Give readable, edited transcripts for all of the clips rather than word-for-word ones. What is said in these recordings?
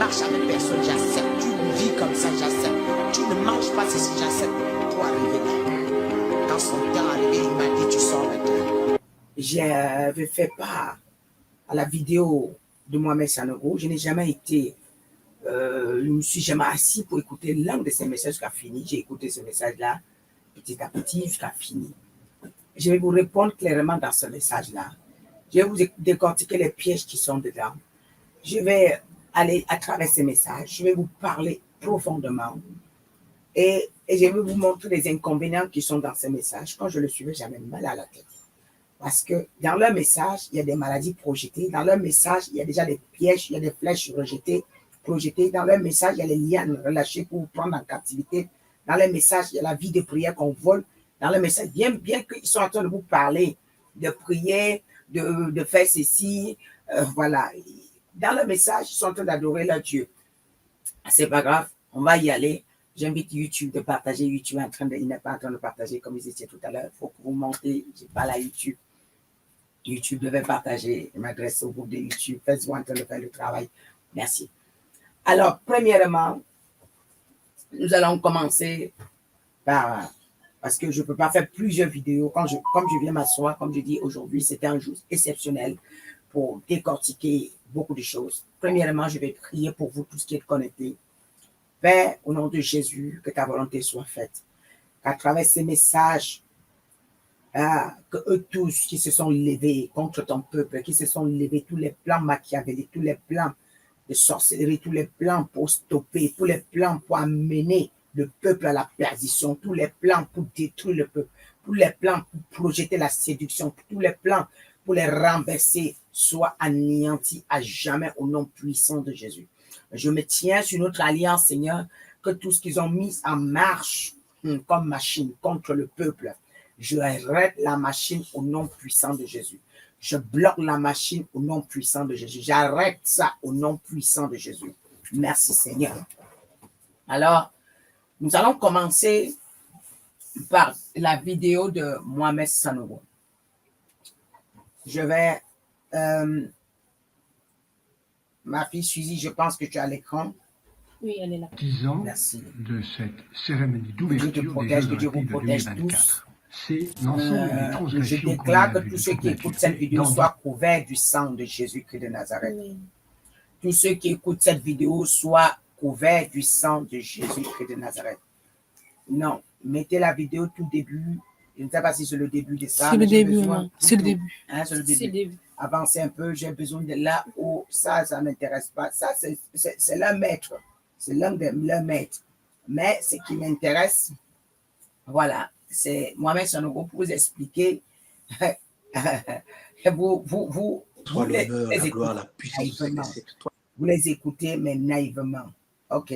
marches avec personne, j'accepte. Tu vis comme ça, j'accepte. Tu ne manges pas ceci, j'accepte. Toi, arrivé là. Quand son temps est arrivé, il m'a dit, tu sors maintenant. J'avais fait part à la vidéo de Mohamed Sanogo. Je n'ai jamais été, je ne me suis jamais assis pour écouter l'un de ces messages jusqu'à fini. J'ai écouté ce message-là petit à petit jusqu'à fini. Je vais vous répondre clairement dans ce message-là. Je vais vous décortiquer les pièges qui sont dedans. Je vais aller à travers ces messages. Je vais vous parler profondément. Et je vais vous montrer les inconvénients qui sont dans ces messages. Quand je le suivais, j'avais mal à la tête. Parce que dans leur message, il y a des maladies projetées. Dans leur message, il y a déjà des pièges, il y a des flèches projetées. Dans leur message, il y a les lianes relâchées pour vous prendre en captivité. Dans leur message, il y a la vie de prière qu'on vole. Dans leur message, bien qu'ils sont en train de vous parler de prier, de faire ceci, voilà. Dans leur message, ils sont en train d'adorer leur Dieu. C'est pas grave, on va y aller. J'invite YouTube de partager. YouTube il n'est pas en train de partager comme ils étaient tout à l'heure. Il faut que vous montez. Je parle à YouTube. YouTube devait partager. Je m'adresse au groupe de YouTube. Facebook en train de faire le travail. Merci. Alors, premièrement, nous allons commencer par, parce que je ne peux pas faire plusieurs vidéos. Comme je viens m'asseoir, comme je dis aujourd'hui, c'était un jour exceptionnel pour décortiquer beaucoup de choses. Premièrement, je vais prier pour vous tous qui êtes connectés. Père, au nom de Jésus, que ta volonté soit faite. Qu'à travers ces messages, que eux tous qui se sont levés contre ton peuple, qui se sont levés, tous les plans machiavéliques, tous les plans de sorcellerie, tous les plans pour stopper, tous les plans pour amener le peuple à la perdition, tous les plans pour détruire le peuple, tous les plans pour projeter la séduction, tous les plans pour les renverser, soient anéantis à jamais au nom puissant de Jésus. Je me tiens sur notre alliance, Seigneur, que tout ce qu'ils ont mis en marche comme machine contre le peuple, je arrête la machine au nom puissant de Jésus. Je bloque la machine au nom puissant de Jésus. J'arrête ça au nom puissant de Jésus. Merci, Seigneur. Alors, nous allons commencer par la vidéo de Mohamed Sanogo. Je vais... ma fille Suzy, je pense que tu as l'écran. Oui, elle est là. 10 ans Merci. de cette cérémonie d'ouverture des Jeux Olympiques de 2024. C'est l'ensemble des transgressions. Je déclare que tous ceux qui écoutent cette vidéo soient couverts du sang de Jésus-Christ de Nazareth. Oui. Tous ceux qui écoutent cette vidéo soient couverts du sang de Jésus-Christ de Nazareth. Non, mettez la vidéo tout début. Je ne sais pas si c'est le début de ça. C'est le début, c'est le début. Hein, c'est le début. Avancez un peu, j'ai besoin de là où ça ne m'intéresse pas. Ça, c'est leur maître. C'est l'un de leurs maîtres. Mais ce qui m'intéresse, voilà, c'est Mohamed Sanogo pour vous expliquer. vous l'honneur, la gloire, la puissance. Vous les écoutez, mais naïvement. OK,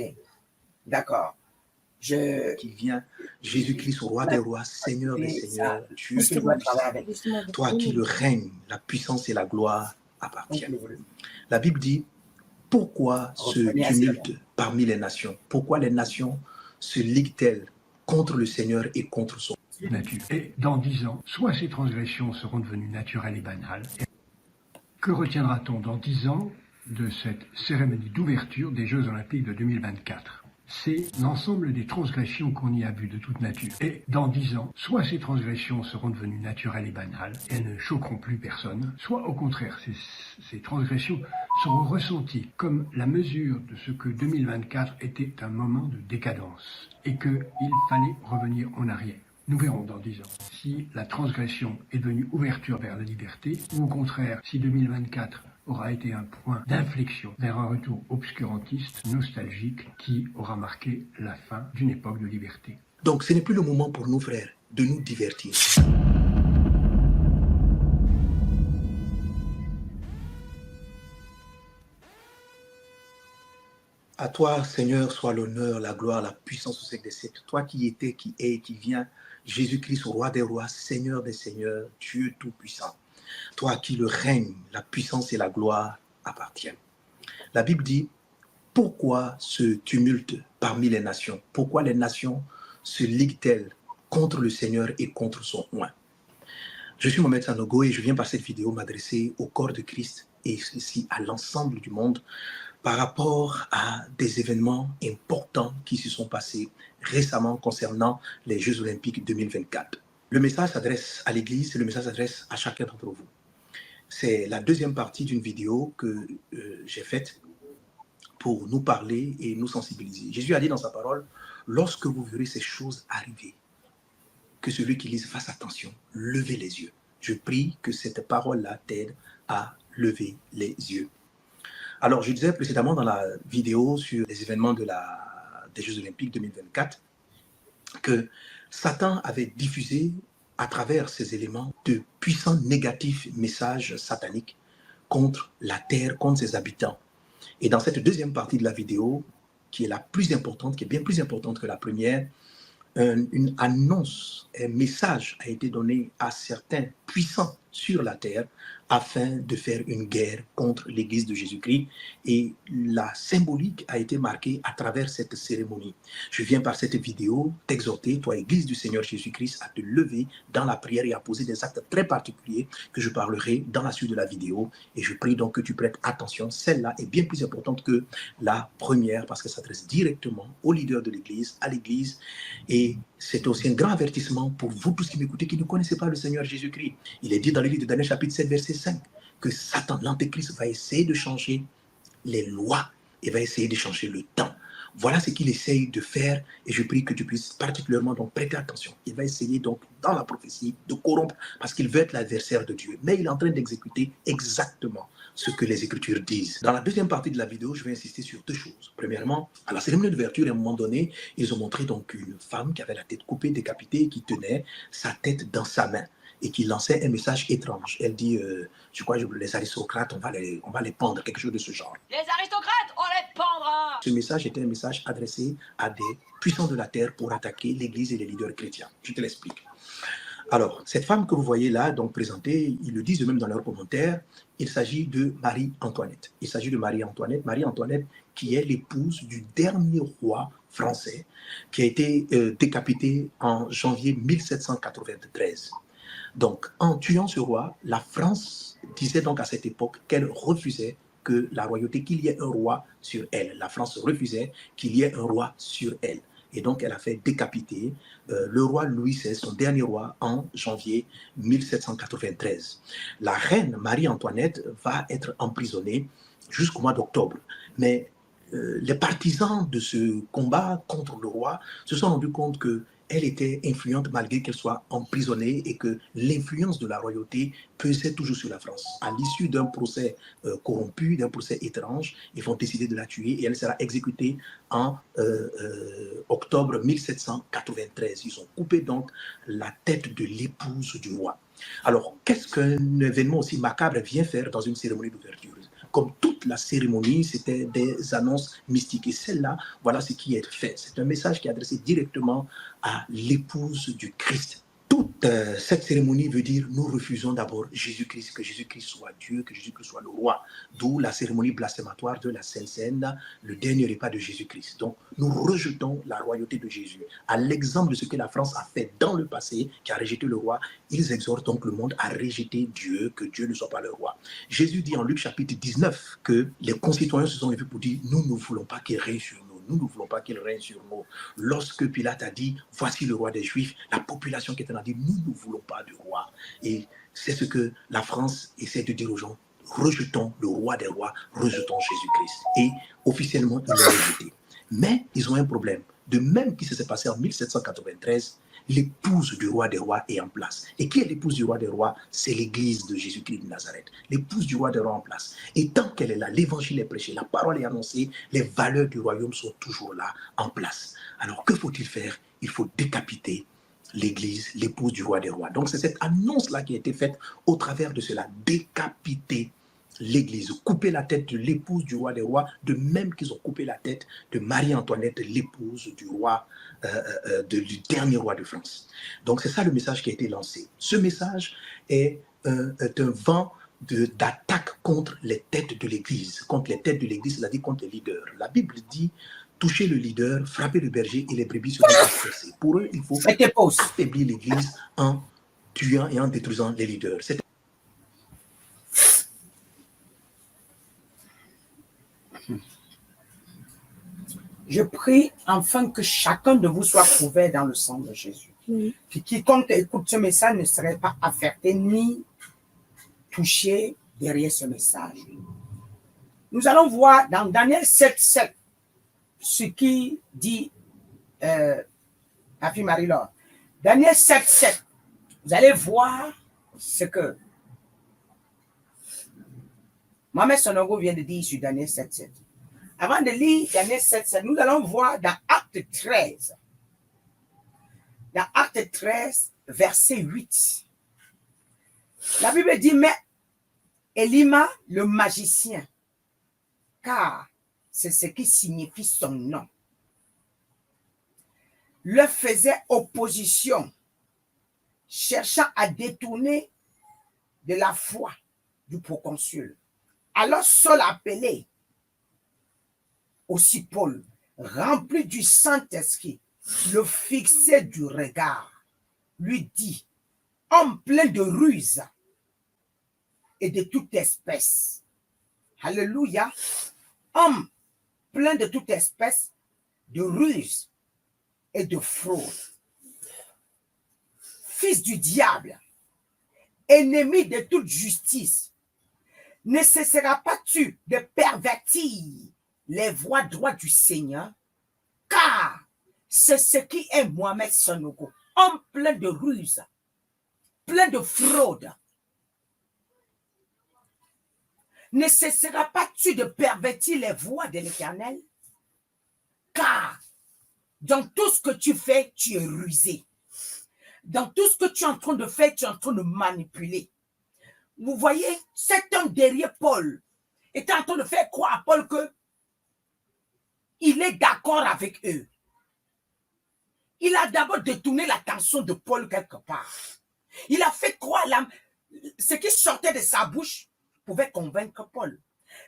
d'accord. Qui vient, Jésus-Christ, roi des rois, Seigneur des seigneurs, Dieu toi qui le règne, la puissance et la gloire appartiennent. La Bible dit, pourquoi ce tumulte parmi les nations? Pourquoi les nations se liguent-elles contre le Seigneur et contre son nature? Et dans 10 ans, soit ces transgressions seront devenues naturelles et banales. Que retiendra-t-on dans 10 ans de cette cérémonie d'ouverture des Jeux Olympiques de 2024? C'est l'ensemble des transgressions qu'on y a vues de toute nature. Et dans 10 ans, soit ces transgressions seront devenues naturelles et banales, elles ne choqueront plus personne, soit au contraire, ces transgressions seront ressenties comme la mesure de ce que 2024 était un moment de décadence et qu'il fallait revenir en arrière. Nous verrons dans 10 ans si la transgression est devenue ouverture vers la liberté ou au contraire si 2024 aura été un point d'inflexion vers un retour obscurantiste, nostalgique, qui aura marqué la fin d'une époque de liberté. Donc ce n'est plus le moment pour nous, frères, de nous divertir. À toi, Seigneur, soit l'honneur, la gloire, la puissance au siècle des siècles. Toi qui étais, qui est, qui vient, Jésus-Christ, roi des rois, Seigneur des seigneurs, Dieu tout-puissant. Toi à qui le règne, la puissance et la gloire appartiennent. La Bible dit, pourquoi ce tumulte parmi les nations? Pourquoi les nations se liguent-elles contre le Seigneur et contre son oint? Je suis Mohamed Sanogo et je viens par cette vidéo m'adresser au corps de Christ et ici à l'ensemble du monde par rapport à des événements importants qui se sont passés récemment concernant les Jeux Olympiques 2024. Le message s'adresse à l'Église et le message s'adresse à chacun d'entre vous. C'est la deuxième partie d'une vidéo que j'ai faite pour nous parler et nous sensibiliser. Jésus a dit dans sa parole, lorsque vous verrez ces choses arriver, que celui qui lise fasse attention, levez les yeux. Je prie que cette parole-là t'aide à lever les yeux. Alors, je disais précédemment dans la vidéo sur les événements des Jeux Olympiques 2024 que Satan avait diffusé à travers ces éléments de puissants négatifs messages sataniques contre la terre, contre ses habitants. Et dans cette deuxième partie de la vidéo, qui est la plus importante, qui est bien plus importante que la première, une annonce, un message a été donné à certains puissants sur la terre afin de faire une guerre contre l'Église de Jésus-Christ. Et la symbolique a été marquée à travers cette cérémonie. Je viens par cette vidéo t'exhorter, toi Église du Seigneur Jésus-Christ, à te lever dans la prière et à poser des actes très particuliers que je parlerai dans la suite de la vidéo. Et je prie donc que tu prêtes attention. Celle-là est bien plus importante que la première parce qu'elle s'adresse directement aux leaders de l'Église, à l'Église. Et c'est aussi un grand avertissement pour vous tous qui m'écoutez, qui ne connaissez pas le Seigneur Jésus-Christ. Il est dit dans le livre de Daniel chapitre 7, verset 5, que Satan, l'Antéchrist, va essayer de changer les lois et va essayer de changer le temps. Voilà ce qu'il essaye de faire et je prie que tu puisses particulièrement donc prêter attention. Il va essayer donc dans la prophétie de corrompre parce qu'il veut être l'adversaire de Dieu. Mais il est en train d'exécuter exactement ce que les Écritures disent. Dans la deuxième partie de la vidéo, je vais insister sur deux choses. Premièrement, à la cérémonie d'ouverture, à un moment donné, ils ont montré donc une femme qui avait la tête coupée, décapitée et qui tenait sa tête dans sa main et qui lançait un message étrange. Elle dit, je crois, les aristocrates, on va les pendre, quelque chose de ce genre. Les aristocrates, on les pendra! Ce message était un message adressé à des puissants de la terre pour attaquer l'Église et les leaders chrétiens. Je te l'explique. Alors, cette femme que vous voyez là, donc présentée, ils le disent eux-mêmes dans leurs commentaires, il s'agit de Marie-Antoinette. Il s'agit de Marie-Antoinette. Marie-Antoinette qui est l'épouse du dernier roi français qui a été décapité en janvier 1793. Donc, en tuant ce roi, la France disait donc à cette époque qu'elle refusait que la royauté, qu'il y ait un roi sur elle. La France refusait qu'il y ait un roi sur elle. Et donc, elle a fait décapiter le roi Louis XVI, son dernier roi, en janvier 1793. La reine Marie-Antoinette va être emprisonnée jusqu'au mois d'octobre. Mais les partisans de ce combat contre le roi se sont rendus compte qu'elle était influente malgré qu'elle soit emprisonnée et que l'influence de la royauté pesait toujours sur la France. À l'issue d'un procès corrompu, d'un procès étrange, ils vont décider de la tuer et elle sera exécutée en octobre 1793. Ils ont coupé donc la tête de l'épouse du roi. Alors, qu'est-ce qu'un événement aussi macabre vient faire dans une cérémonie d'ouverture? Comme toute la cérémonie, c'était des annonces mystiques. Et celle-là, voilà ce qui est fait. C'est un message qui est adressé directement à l'épouse du Christ. Toute cette cérémonie veut dire nous refusons d'abord Jésus-Christ, que Jésus-Christ soit Dieu, que Jésus-Christ soit le roi. D'où la cérémonie blasphématoire de la Sainte Seine, le dernier repas de Jésus-Christ. Donc nous rejetons la royauté de Jésus. À l'exemple de ce que la France a fait dans le passé, qui a rejeté le roi, ils exhortent donc le monde à rejeter Dieu, que Dieu ne soit pas le roi. Jésus dit en Luc chapitre 19 que les concitoyens se sont levés pour dire nous ne voulons pas qu'il règne sur nous. Nous ne voulons pas qu'il règne sur nous. Lorsque Pilate a dit, voici le roi des Juifs, la population qui était là a dit, nous ne voulons pas de roi. Et c'est ce que la France essaie de dire aux gens, rejetons le roi des rois, rejetons Jésus-Christ. Et officiellement, ils l'ont rejeté. Mais ils ont un problème. De même qu'il s'est passé en 1793, l'épouse du roi des rois est en place. Et qui est l'épouse du roi des rois? C'est l'église de Jésus-Christ de Nazareth. L'épouse du roi des rois en place. Et tant qu'elle est là, l'évangile est prêché, la parole est annoncée, les valeurs du royaume sont toujours là, en place. Alors que faut-il faire? Il faut décapiter l'église, l'épouse du roi des rois. Donc c'est cette annonce-là qui a été faite au travers de cela. Décapiter l'église, couper la tête de l'épouse du roi des rois, de même qu'ils ont coupé la tête de Marie-Antoinette, l'épouse du roi, du dernier roi de France. Donc c'est ça le message qui a été lancé. Ce message est un vent d'attaque contre les têtes de l'église, c'est-à-dire contre les leaders. La Bible dit toucher le leader, frapper le berger et les brebis seront dispersées. Pour eux, il faut affaiblir l'église en tuant et en détruisant les leaders. Je prie afin que chacun de vous soit couvert dans le sang de Jésus. Que quiconque écoute ce message ne serait pas affecté ni touché derrière ce message. Nous allons voir dans Daniel 7:7 ce qui dit ma fille Marie-Laure. Daniel 7:7. Vous allez voir ce que Mohamed Sonogo vient de dire sur Daniel 7:7. Avant de lire Daniel 7:7, nous allons voir dans Acte 13. Dans Acte 13, verset 8. La Bible dit, mais Elima, le magicien, car c'est ce qui signifie son nom, leur faisait opposition, cherchant à détourner de la foi du proconsul. Alors Saul appelé, aussi Paul, rempli du Saint-Esprit, le fixait du regard, lui dit, homme plein de ruse et de toute espèce. Alléluia. Homme plein de toute espèce de ruse et de fraude. Fils du diable, ennemi de toute justice, ne cesseras pas-tu de pervertir les voies droites du Seigneur? Car c'est ce qui est Mohamed Sonogo, homme plein de ruse, plein de fraude. Ne cesseras pas-tu de pervertir les voies de l'Éternel? Car dans tout ce que tu fais, tu es rusé. Dans tout ce que tu es en train de faire, tu es en train de manipuler. Vous voyez, cet homme derrière Paul était en train de faire croire à Paul que il est d'accord avec eux. Il a d'abord détourné l'attention de Paul quelque part. Il a fait croire ce qui sortait de sa bouche pouvait convaincre Paul.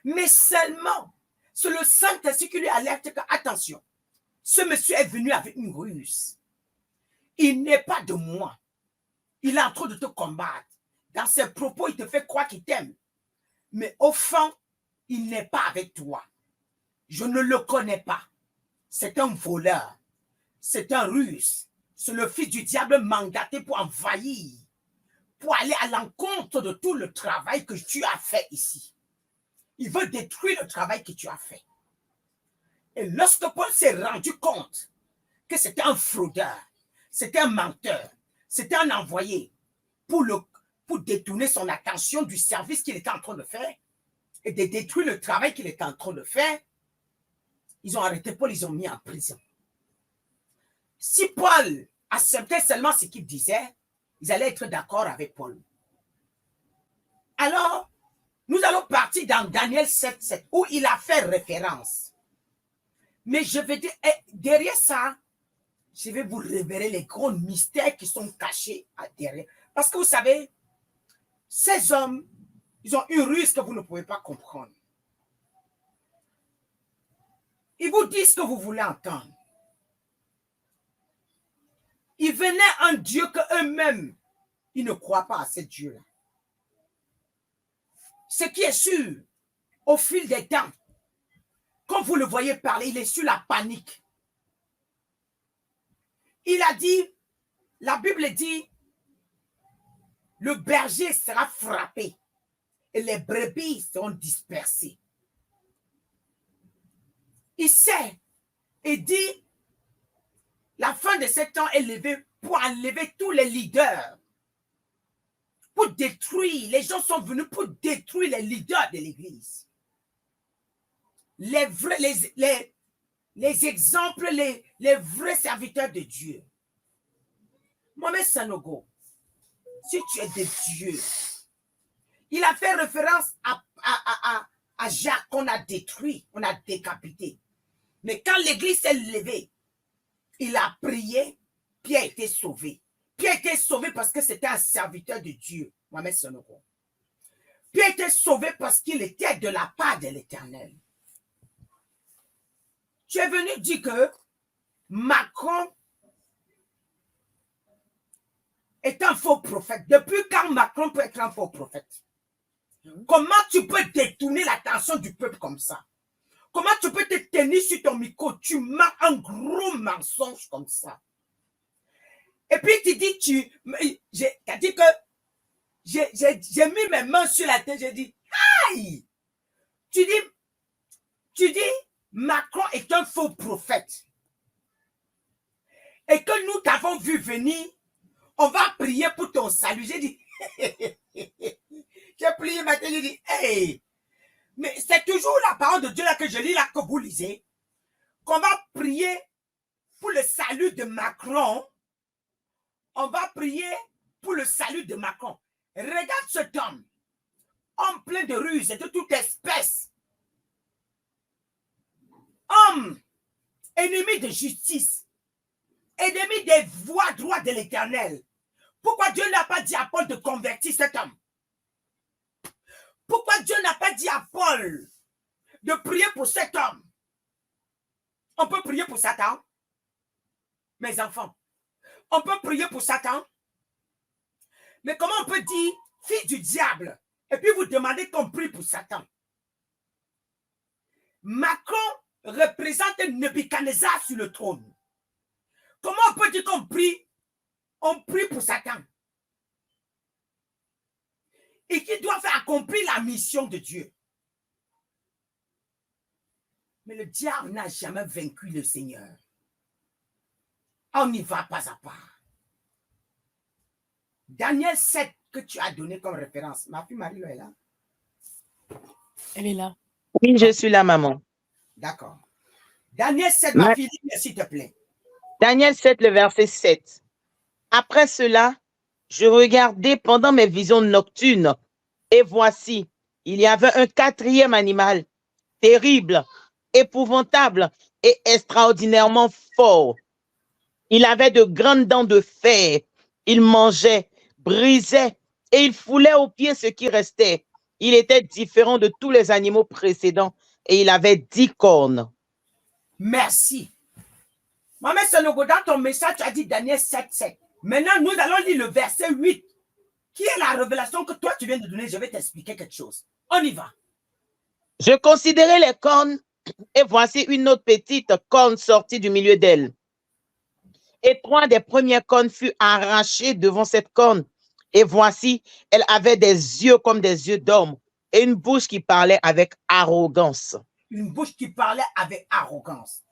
Mais seulement, c'est le Saint-Esprit qui lui alerte que, attention, ce monsieur est venu avec une ruse. Il n'est pas de moi. Il est en train de te combattre. Dans ses propos, il te fait croire qu'il t'aime. Mais au fond, il n'est pas avec toi. Je ne le connais pas. C'est un voleur. C'est un ruse. C'est le fils du diable mandaté pour envahir, pour aller à l'encontre de tout le travail que tu as fait ici. Il veut détruire le travail que tu as fait. Et lorsque Paul s'est rendu compte que c'était un fraudeur, c'était un menteur, c'était un envoyé pour détourner son attention du service qu'il était en train de faire et de détruire le travail qu'il était en train de faire, ils ont arrêté Paul, ils ont mis en prison. Si Paul acceptait seulement ce qu'il disait, ils allaient être d'accord avec Paul. Alors, nous allons partir dans Daniel 7:7 où il a fait référence. Mais je vais dire, derrière ça, je vais vous révéler les grands mystères qui sont cachés derrière. Parce que vous savez, ces hommes, ils ont une ruse que vous ne pouvez pas comprendre. Ils vous disent ce que vous voulez entendre. Ils venaient un Dieu qu'eux-mêmes, ils ne croient pas à ce Dieu-là. Ce qui est sûr, au fil des temps, quand vous le voyez parler, il est sur la panique. Il a dit, la Bible dit, le berger sera frappé et les brebis seront dispersées. Il sait et dit, la fin de ce temps est levée pour enlever tous les leaders, pour détruire. Les gens sont venus pour détruire les leaders de l'Église. Les exemples, les vrais serviteurs de Dieu. Mohamed Sonogo, si tu es de Dieu, il a fait référence à Jacques qu'on a détruit, on a décapité. Mais quand l'Église s'est levée, il a prié, Pierre a été sauvé. Pierre a été sauvé parce que c'était un serviteur de Dieu, Mohamed Sonogo. Pierre a été sauvé parce qu'il était de la part de l'Éternel. Tu es venu dire que Macron est un faux prophète. Depuis quand Macron peut être un faux prophète? Comment tu peux détourner l'attention du peuple comme ça? Comment tu peux te tenir sur ton micro? Tu mens un gros mensonge comme ça. Et puis tu dis, t'as dit que j'ai mis mes mains sur la tête, j'ai dit, aïe! Tu dis, Macron est un faux prophète. Et que nous t'avons vu venir, on va prier pour ton salut. J'ai dit, j'ai prié ma tête, j'ai dit, hey! Mais c'est toujours la parole de Dieu là que je lis, là que vous lisez, qu'on va prier pour le salut de Macron. On va prier pour le salut de Macron. Regarde cet homme, homme plein de ruses et de toute espèce. Homme, ennemi de justice, ennemi des voies droites de l'Éternel. Pourquoi Dieu n'a pas dit à Paul de convertir cet homme? Pourquoi Dieu n'a pas dit à Paul de prier pour cet homme? On peut prier pour Satan, mes enfants. On peut prier pour Satan. Mais comment on peut dire fils du diable et puis vous demandez qu'on prie pour Satan? Macron représente Nebuchadnezzar sur le trône. Comment on peut dire qu'on prie? On prie pour Satan. Et qui doit faire accomplir la mission de Dieu. Mais le diable n'a jamais vaincu le Seigneur. On y va pas à pas. Daniel 7 que tu as donné comme référence. Ma fille Marie est là? Elle est là. Oui, je suis là, maman. D'accord. Daniel 7, ma fille, s'il te plaît. Daniel 7, le verset 7. Après cela, je regardais pendant mes visions nocturnes, et voici, il y avait un quatrième animal, terrible, épouvantable et extraordinairement fort. Il avait de grandes dents de fer. Il mangeait, brisait et il foulait aux pieds ce qui restait. Il était différent de tous les animaux précédents et il avait 10 cornes. Merci. Maman Sanogo, dans ton message, tu as dit Daniel 7, 7. Maintenant, nous allons lire le verset 8, qui est la révélation que toi, tu viens de donner. Je vais t'expliquer quelque chose. On y va. Je considérais les cornes et voici une autre petite corne sortie du milieu d'elle. Et 3 des premières cornes furent arrachées devant cette corne. Et voici, elle avait des yeux comme des yeux d'homme et une bouche qui parlait avec arrogance. Une bouche qui parlait avec arrogance.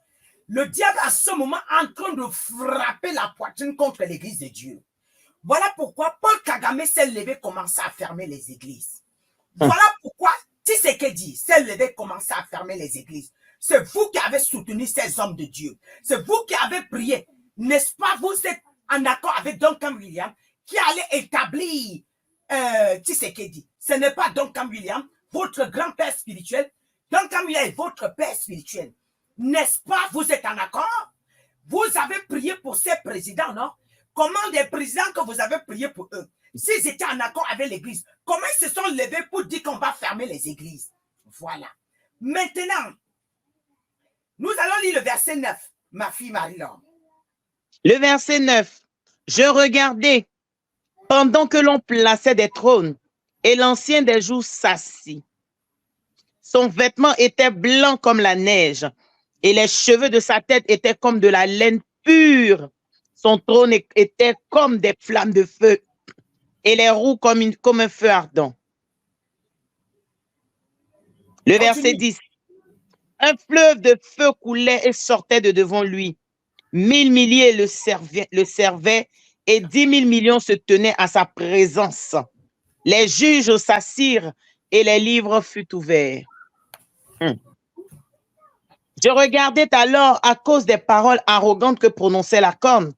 Le diable à ce moment est en train de frapper la poitrine contre l'église de Dieu. Voilà pourquoi Paul Kagame s'est levé, commencé à fermer les églises. Voilà pourquoi Tshisekedi s'est levé, commencé à fermer les églises. C'est vous qui avez soutenu ces hommes de Dieu. C'est vous qui avez prié. N'est-ce pas, vous êtes en accord avec Duncan Williams qui allait établir Tshisekedi. Ce n'est pas Duncan Williams, votre grand-père spirituel. Duncan Williams est votre père spirituel. N'est-ce pas, vous êtes en accord? Vous avez prié pour ces présidents, non? Comment des présidents que vous avez prié pour eux, s'ils étaient en accord avec l'église, comment ils se sont levés pour dire qu'on va fermer les églises? Voilà. Maintenant, nous allons lire le verset 9, ma fille Marie-Laure. Le verset 9. Je regardais pendant que l'on plaçait des trônes et l'ancien des jours s'assit. Son vêtement était blanc comme la neige et les cheveux de sa tête étaient comme de la laine pure. Son trône était comme des flammes de feu et les roues comme un feu ardent. Le verset 10. Un fleuve de feu coulait et sortait de devant lui. 1000 milliers le servaient et 10 000 millions se tenaient à sa présence. Les juges s'assirent et les livres furent ouverts. Je regardais alors à cause des paroles arrogantes que prononçait la corne.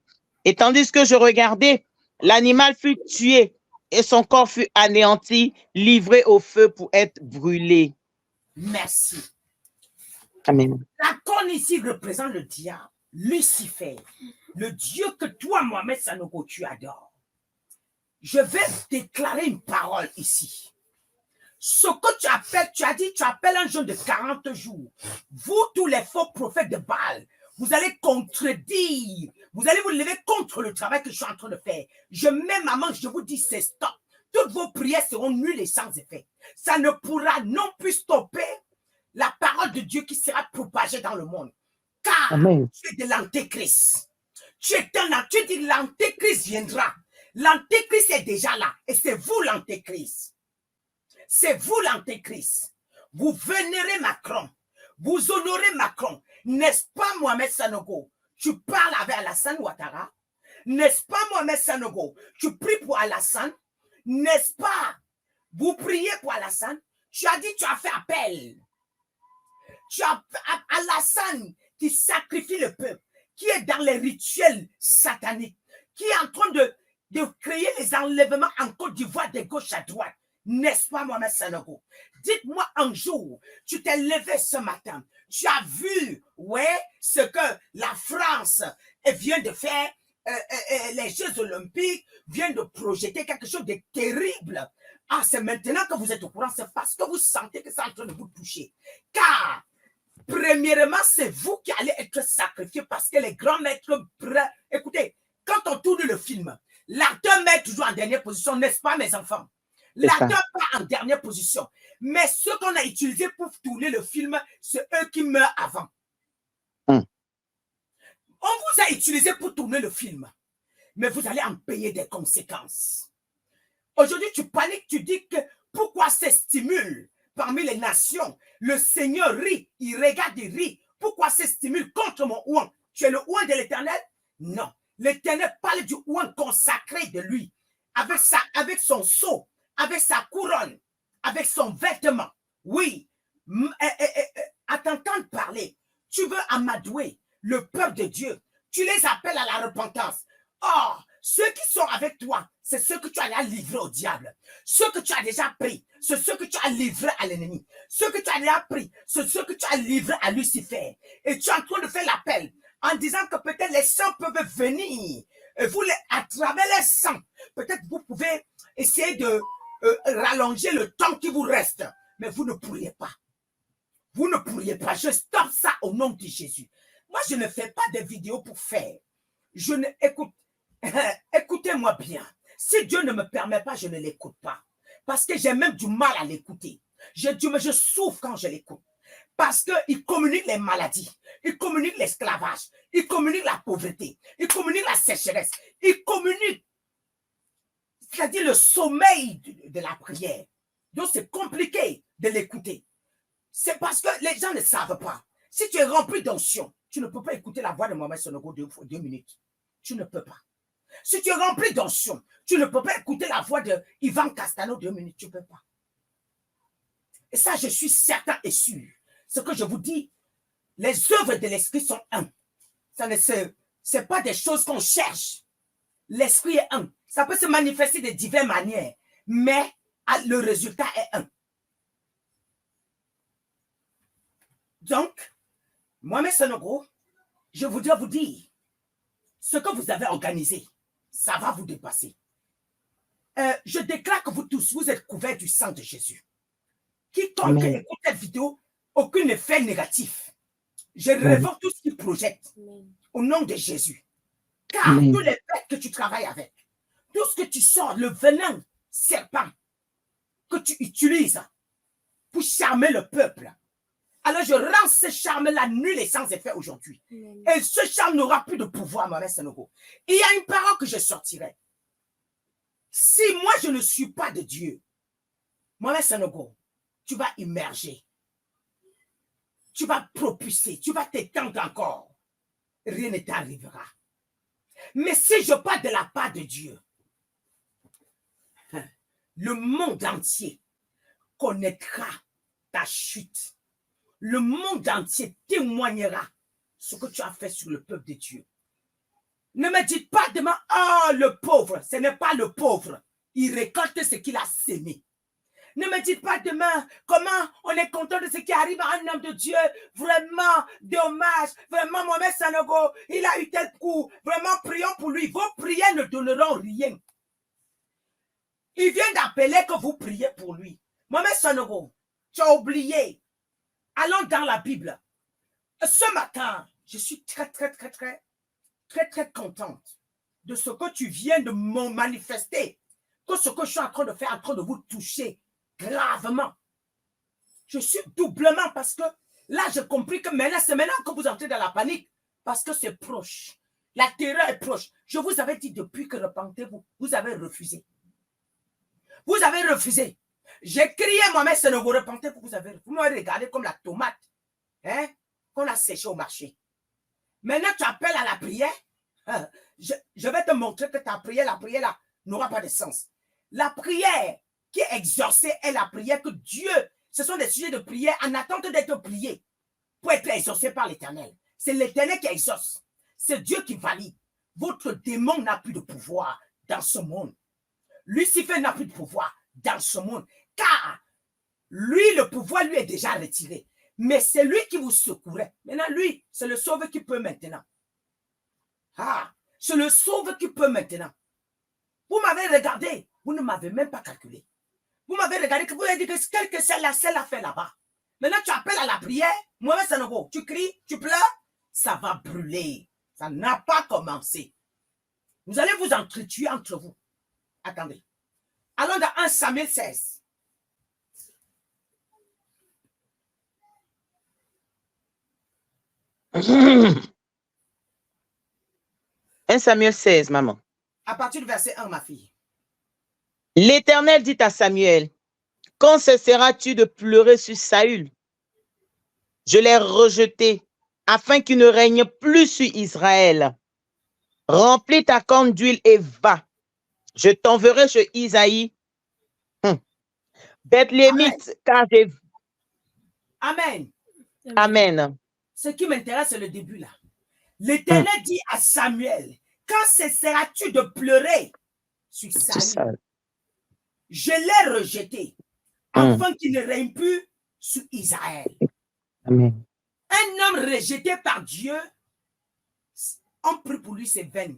Et tandis que je regardais, l'animal fut tué et son corps fut anéanti, livré au feu pour être brûlé. Merci. Amen. La corne ici représente le diable, Lucifer, le Dieu que toi, Mohamed Sanogo, tu adores. Je vais déclarer une parole ici. Ce que tu appelles, tu as dit, tu appelles un jeûne de 40 jours. Vous, tous les faux prophètes de Baal, vous allez contredire, vous allez vous lever contre le travail que je suis en train de faire. Je mets ma main, je vous dis, c'est stop. Toutes vos prières seront nulles et sans effet. Ça ne pourra non plus stopper la parole de Dieu qui sera propagée dans le monde. Car Amen. tu es de l'antéchrist. Tu dis l'antéchrist viendra. L'antéchrist est déjà là. Et c'est vous l'antéchrist. C'est vous l'antéchrist. Vous vénérez Macron. Vous honorez Macron. N'est-ce pas Mohamed Sanogo? Tu parles avec Alassane Ouattara. N'est-ce pas Mohamed Sanogo? Tu pries pour Alassane. N'est-ce pas? Vous priez pour Alassane. Tu as dit, tu as fait appel. Tu as Alassane qui sacrifie le peuple, qui est dans les rituels sataniques, qui est en train de créer les enlèvements en Côte d'Ivoire de gauche à droite. N'est-ce pas, Mohamed Sanogo? Dites-moi un jour, tu t'es levé ce matin, tu as vu, ouais, ce que la France vient de faire, les Jeux Olympiques, vient de projeter quelque chose de terrible. Ah, c'est maintenant que vous êtes au courant, c'est parce que vous sentez que c'est en train de vous toucher. Car, premièrement, c'est vous qui allez être sacrifié parce que les grands maîtres... Écoutez, quand on tourne le film, l'acteur met toujours en dernière position, n'est-ce pas, mes enfants? L'acteur pas en dernière position. Mais ce qu'on a utilisé pour tourner le film, c'est eux qui meurent avant. On vous a utilisé pour tourner le film, mais vous allez en payer des conséquences. Aujourd'hui, tu paniques, tu dis que pourquoi ça stimule parmi les nations? Le Seigneur rit, il regarde, il rit. Pourquoi ça stimule contre mon ouan? Tu es le ouan de l'Éternel? Non. L'Éternel parle du ouan consacré de lui, avec son sceau, avec sa couronne, avec son vêtement. Oui. À t'entendre parler, tu veux amadouer le peuple de Dieu. Tu les appelles à la repentance. Or, ceux qui sont avec toi, c'est ceux que tu as livrés au diable. Ceux que tu as déjà pris, c'est ceux que tu as livrés à l'ennemi. Ceux que tu as déjà pris, c'est ceux que tu as livrés à Lucifer. Et tu es en train de faire l'appel en disant que peut-être les saints peuvent venir. Et vous, à travers les saints, peut-être vous pouvez essayer de rallonger le temps qui vous reste. Mais vous ne pourriez pas. Vous ne pourriez pas. Je stoppe ça au nom de Jésus. Moi, je ne fais pas de vidéos pour faire. Je ne écoute. Écoutez-moi bien. Si Dieu ne me permet pas, je ne l'écoute pas. Parce que j'ai même du mal à l'écouter. Je souffre quand je l'écoute. Parce qu'il communique les maladies. Il communique l'esclavage. Il communique la pauvreté. Il communique la sécheresse. Il communique, c'est-à-dire le sommeil de la prière. Donc, c'est compliqué de l'écouter. C'est parce que les gens ne savent pas. Si tu es rempli d'onction, tu ne peux pas écouter la voix de Mohamed Sanogo 2 minutes. Tu ne peux pas. Si tu es rempli d'onction, tu ne peux pas écouter la voix de Ivan Castano 2 minutes. Tu ne peux pas. Et ça, je suis certain et sûr. Ce que je vous dis, les œuvres de l'esprit sont un. Ce n'est pas des choses qu'on cherche. L'esprit est un. Ça peut se manifester de diverses manières, mais le résultat est un. Donc, Mohamed Sanogo, je voudrais vous dire, ce que vous avez organisé, ça va vous dépasser. Je déclare que vous tous, vous êtes couverts du sang de Jésus. Quiconque écoute cette vidéo, aucun effet négatif. Je révoque tout ce qu'il projette au nom de Jésus. Car tous les bêtes que tu travailles avec, tout ce que tu sors, le venin serpent que tu utilises pour charmer le peuple, alors je rends ce charme-là nul et sans effet aujourd'hui. Et ce charme n'aura plus de pouvoir, Mohamed Sanogo. Il y a une parole que je sortirai. Si moi je ne suis pas de Dieu, Mohamed Sanogo, tu vas immerger. Tu vas propulser, tu vas t'étendre encore. Rien ne t'arrivera. Mais si je parle de la part de Dieu, le monde entier connaîtra ta chute. Le monde entier témoignera ce que tu as fait sur le peuple de Dieu. Ne me dites pas demain, oh, le pauvre, ce n'est pas le pauvre. Il récolte ce qu'il a sémé. Ne me dites pas demain comment on est content de ce qui arrive à un homme de Dieu. Vraiment, dommage. Vraiment, Mohamed Sanogo, il a eu tel coup. Vraiment, prions pour lui. Vos prières ne donneront rien. Il vient d'appeler que vous priez pour lui. Mohamed Sanogo, tu as oublié. Allons dans la Bible. Ce matin, je suis très contente de ce que tu viens de me manifester. Que ce que je suis en train de faire, en train de vous toucher gravement. Je suis doublement parce que là, j'ai compris que maintenant, c'est maintenant que vous entrez dans la panique parce que c'est proche. La terreur est proche. Je vous avais dit depuis que repentez-vous, vous avez refusé. Vous avez refusé. J'ai crié moi-même, c'est ne vous repentez, vous m'avez regardé comme la tomate hein, qu'on a séchée au marché. Maintenant, tu appelles à la prière. Je vais te montrer que ta prière, la prière là, n'aura pas de sens. La prière qui est exaucée est la prière que Dieu, ce sont des sujets de prière en attente d'être priés pour être exaucés par l'Éternel. C'est l'Éternel qui exauce. C'est Dieu qui valide. Votre démon n'a plus de pouvoir dans ce monde. Lucifer n'a plus de pouvoir dans ce monde. Car lui, le pouvoir lui est déjà retiré. Mais c'est lui qui vous secourait. Maintenant, lui, c'est le sauveur qui peut maintenant. Ah, c'est le sauveur qui peut maintenant. Vous m'avez regardé. Vous ne m'avez même pas calculé. Vous m'avez regardé, vous avez dit que quelle que celle-là fait là-bas. Maintenant, tu appelles à la prière. Moi, ça ne vaut. Tu cries, tu pleures. Ça va brûler. Ça n'a pas commencé. Vous allez vous entretuer entre vous. Attendez. Allons dans 1 Samuel 16. Un Samuel 16, maman. À partir du verset 1, ma fille. L'Éternel dit à Samuel, quand cesseras-tu de pleurer sur Saül? Je l'ai rejeté afin qu'il ne règne plus sur Israël. Remplis ta corne d'huile et va. Je t'enverrai chez Isaïe, Bethléemite, car j'ai... Amen. Amen. Ce qui m'intéresse, c'est le début là. L'Éternel dit à Samuel, quand cesseras-tu de pleurer sur Saül? Je l'ai rejeté afin qu'il ne règne plus sur Israël. Amen. Un homme rejeté par Dieu, on prie pour lui, c'est vain.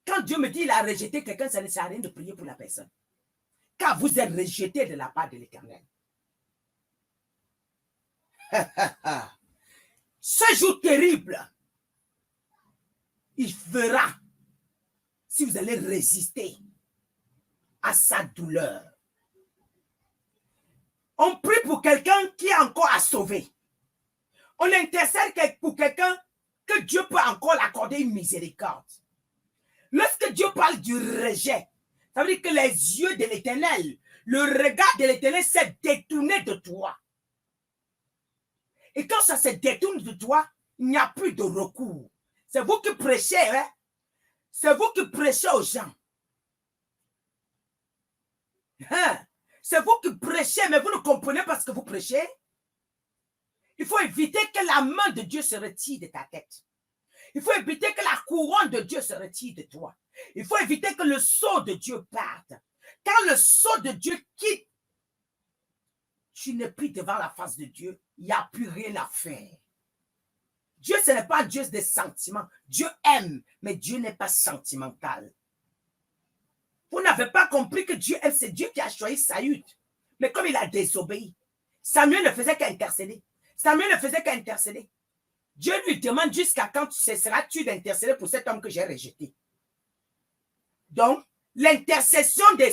Quand Dieu me dit qu'il a rejeté quelqu'un, ça ne sert à rien de prier pour la personne. Car vous êtes rejeté de la part de l'Éternel. Ce jour terrible, il fera si vous allez résister à sa douleur. On prie pour quelqu'un qui est encore à sauver. On intercède pour quelqu'un que Dieu peut encore l'accorder une miséricorde. Lorsque Dieu parle du rejet, ça veut dire que les yeux de l'Éternel, le regard de l'Éternel s'est détourné de toi. Et quand ça se détourne de toi, il n'y a plus de recours. C'est vous qui prêchez, hein? C'est vous qui prêchez aux gens. Hein? C'est vous qui prêchez, mais vous ne comprenez pas ce que vous prêchez. Il faut éviter que la main de Dieu se retire de ta tête. Il faut éviter que la couronne de Dieu se retire de toi. Il faut éviter que le sceau de Dieu parte. Quand le sceau de Dieu quitte, tu n'es plus devant la face de Dieu. Il n'y a plus rien à faire. Dieu, ce n'est pas un Dieu des sentiments. Dieu aime, mais Dieu n'est pas sentimental. Vous n'avez pas compris que Dieu aime, c'est Dieu qui a choisi Saül. Mais comme il a désobéi, Samuel ne faisait qu'intercéder. Samuel ne faisait qu'intercéder. Dieu lui demande jusqu'à quand cesseras-tu d'intercéder pour cet homme que j'ai rejeté. Donc, l'intercession de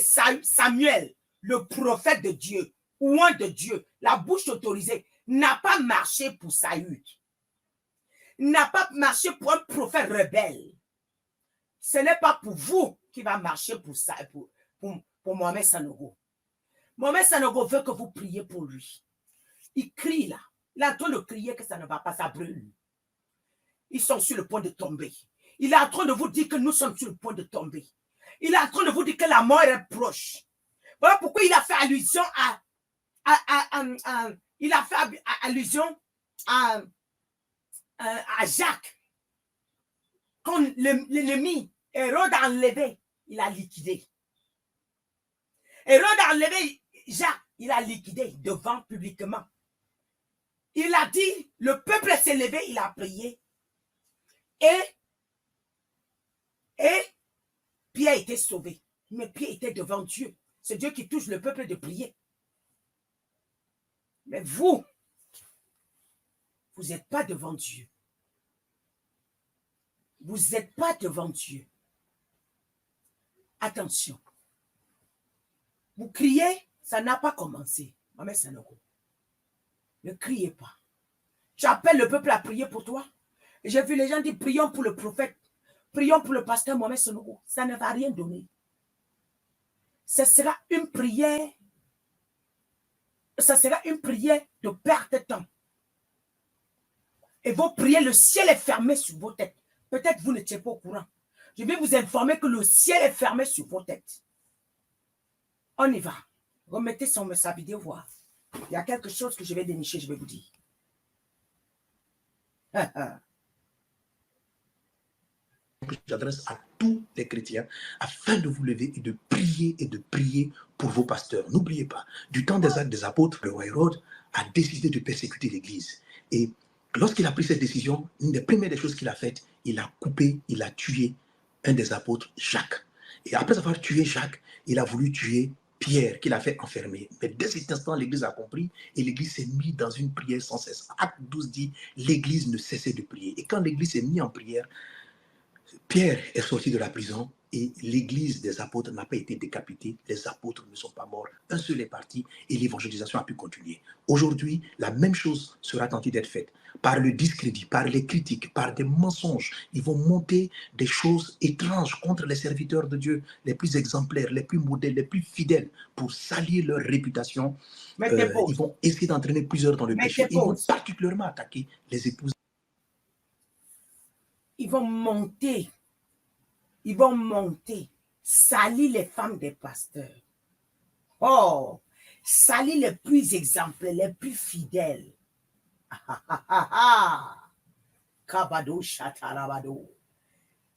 Samuel, le prophète de Dieu, ouin de Dieu, la bouche autorisée, n'a pas marché pour Saül. N'a pas marché pour un prophète rebelle. Ce n'est pas pour vous qui va marcher pour Mohamed Sanogo. Mohamed Sanogo veut que vous priez pour lui. Il crie là. Il est en train de crier que ça ne va pas, ça brûle. Ils sont sur le point de tomber. Il est en train de vous dire que nous sommes sur le point de tomber. Il est en train de vous dire que la mort est proche. Voilà pourquoi il a fait allusion à Jacques. Quand l'ennemi, Hérode a enlevé, il a liquidé. Hérode a enlevé Jacques, il a liquidé devant publiquement. Il a dit, le peuple s'est levé, il a prié. Et Pierre était sauvé. Mais Pierre était devant Dieu. C'est Dieu qui touche le peuple de prier. Mais vous n'êtes pas devant Dieu. Vous n'êtes pas devant Dieu. Attention. Vous criez, ça n'a pas commencé. Mohamed Sanogo, ne criez pas. Tu appelles le peuple à prier pour toi. J'ai vu les gens dire prions pour le prophète, prions pour le pasteur Mohamed Sanogo. Ça ne va rien donner. Ce sera une prière. Ça sera une prière de perte de temps. Et vos prières, le ciel est fermé sur vos têtes. Peut-être vous n'étiez pas au courant. Je vais vous informer que le ciel est fermé sur vos têtes. On y va. Remettez sa vidéo voir. Il y a quelque chose que je vais dénicher, je vais vous dire. J'adresse à tous les chrétiens afin de vous lever et de prier pour vos pasteurs. N'oubliez pas, du temps des Actes des Apôtres, le roi Hérode a décidé de persécuter l'Église. Et lorsqu'il a pris cette décision, une des premières des choses qu'il a faites, il a coupé, il a tué un des apôtres, Jacques. Et après avoir tué Jacques, il a voulu tuer Pierre, qu'il a fait enfermer. Mais dès cet instant, l'Église a compris et l'Église s'est mise dans une prière sans cesse. Acte 12 dit, l'Église ne cessait de prier. Et quand l'Église s'est mise en prière, Pierre est sorti de la prison et l'église des apôtres n'a pas été décapitée. Les apôtres ne sont pas morts. Un seul est parti et l'évangélisation a pu continuer. Aujourd'hui, la même chose sera tentée d'être faite. Par le discrédit, par les critiques, par des mensonges, ils vont monter des choses étranges contre les serviteurs de Dieu, les plus exemplaires, les plus modèles, les plus fidèles, pour salir leur réputation. Ils vont essayer d'entraîner plusieurs dans le péché. Ils vont particulièrement attaquer les épouses. Ils vont monter, salir les femmes des pasteurs. Oh, salir les plus exemplaires, les plus fidèles. Kabado chatarabado.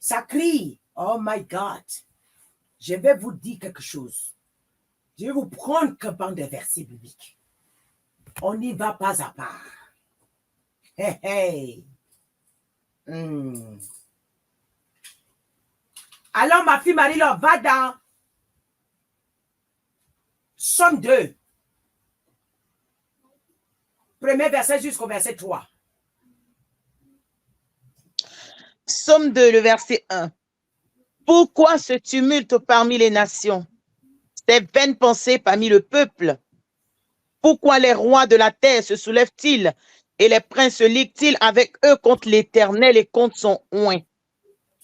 Ça crie, oh my God. Je vais vous dire quelque chose. Je vais vous prendre que par des versets bibliques. On y va pas à pas. Hey, hey. Alors, ma fille Marie-Laure, va dans Somme 2. Premier verset jusqu'au verset 3. Somme 2, le verset 1. Pourquoi ce tumulte parmi les nations, ces vaines pensées parmi le peuple? Pourquoi les rois de la terre se soulèvent-ils et les princes se liguent-ils avec eux contre l'Éternel et contre son oint?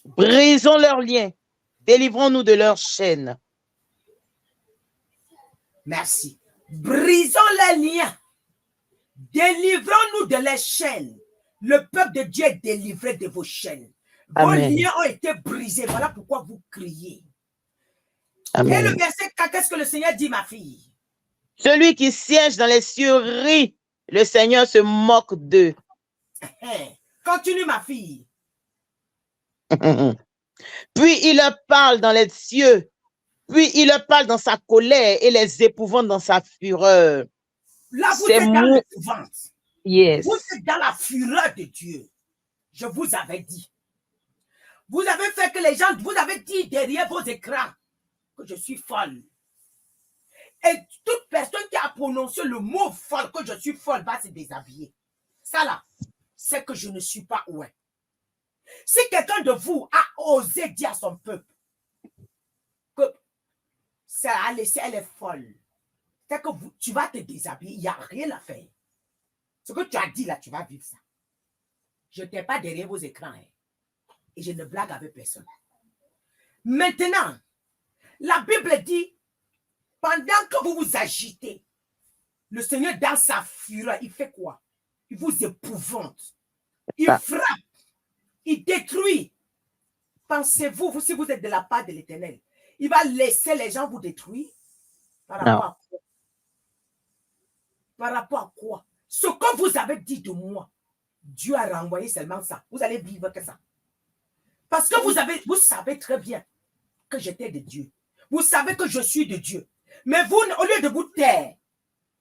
Brisons leurs liens, délivrons-nous de leurs chaînes. Merci. Brisons les liens. Délivrons-nous de les chaînes. Le peuple de Dieu est délivré de vos chaînes. Amen. Vos liens ont été brisés. Voilà pourquoi vous criez. Amen. Et le verset 4, qu'est-ce que le Seigneur dit, ma fille? Celui qui siège dans les cieux rit. Le Seigneur se moque d'eux. Continue, ma fille. Puis il leur parle dans les cieux. Puis il leur parle dans sa colère et les épouvante dans sa fureur. Là, vous êtes dans l'épouvante. Yes. Vous êtes dans la fureur de Dieu. Je vous avais dit. Vous avez fait que les gens, vous avez dit derrière vos écrans que je suis folle. Et toute personne qui a prononcé le mot folle, que je suis folle, va se déshabiller. Ça là, c'est que je ne suis pas ouin. Si quelqu'un de vous a osé dire à son peuple que ça a laissé, elle est folle, c'est que tu vas te déshabiller, il n'y a rien à faire. Ce que tu as dit là, tu vas vivre ça. Je n'étais pas derrière vos écrans. Et je ne blague avec personne. Maintenant, la Bible dit, pendant que vous vous agitez, le Seigneur dans sa fureur, il fait quoi? Il vous épouvante. Il frappe. Il détruit. Pensez-vous, si vous êtes de la part de l'Éternel, il va laisser les gens vous détruire? Par rapport à quoi? Par rapport à quoi? Ce que vous avez dit de moi, Dieu a renvoyé seulement ça. Vous allez vivre que ça. Parce que vous savez très bien que j'étais de Dieu. Vous savez que je suis de Dieu. Mais vous, au lieu de vous taire,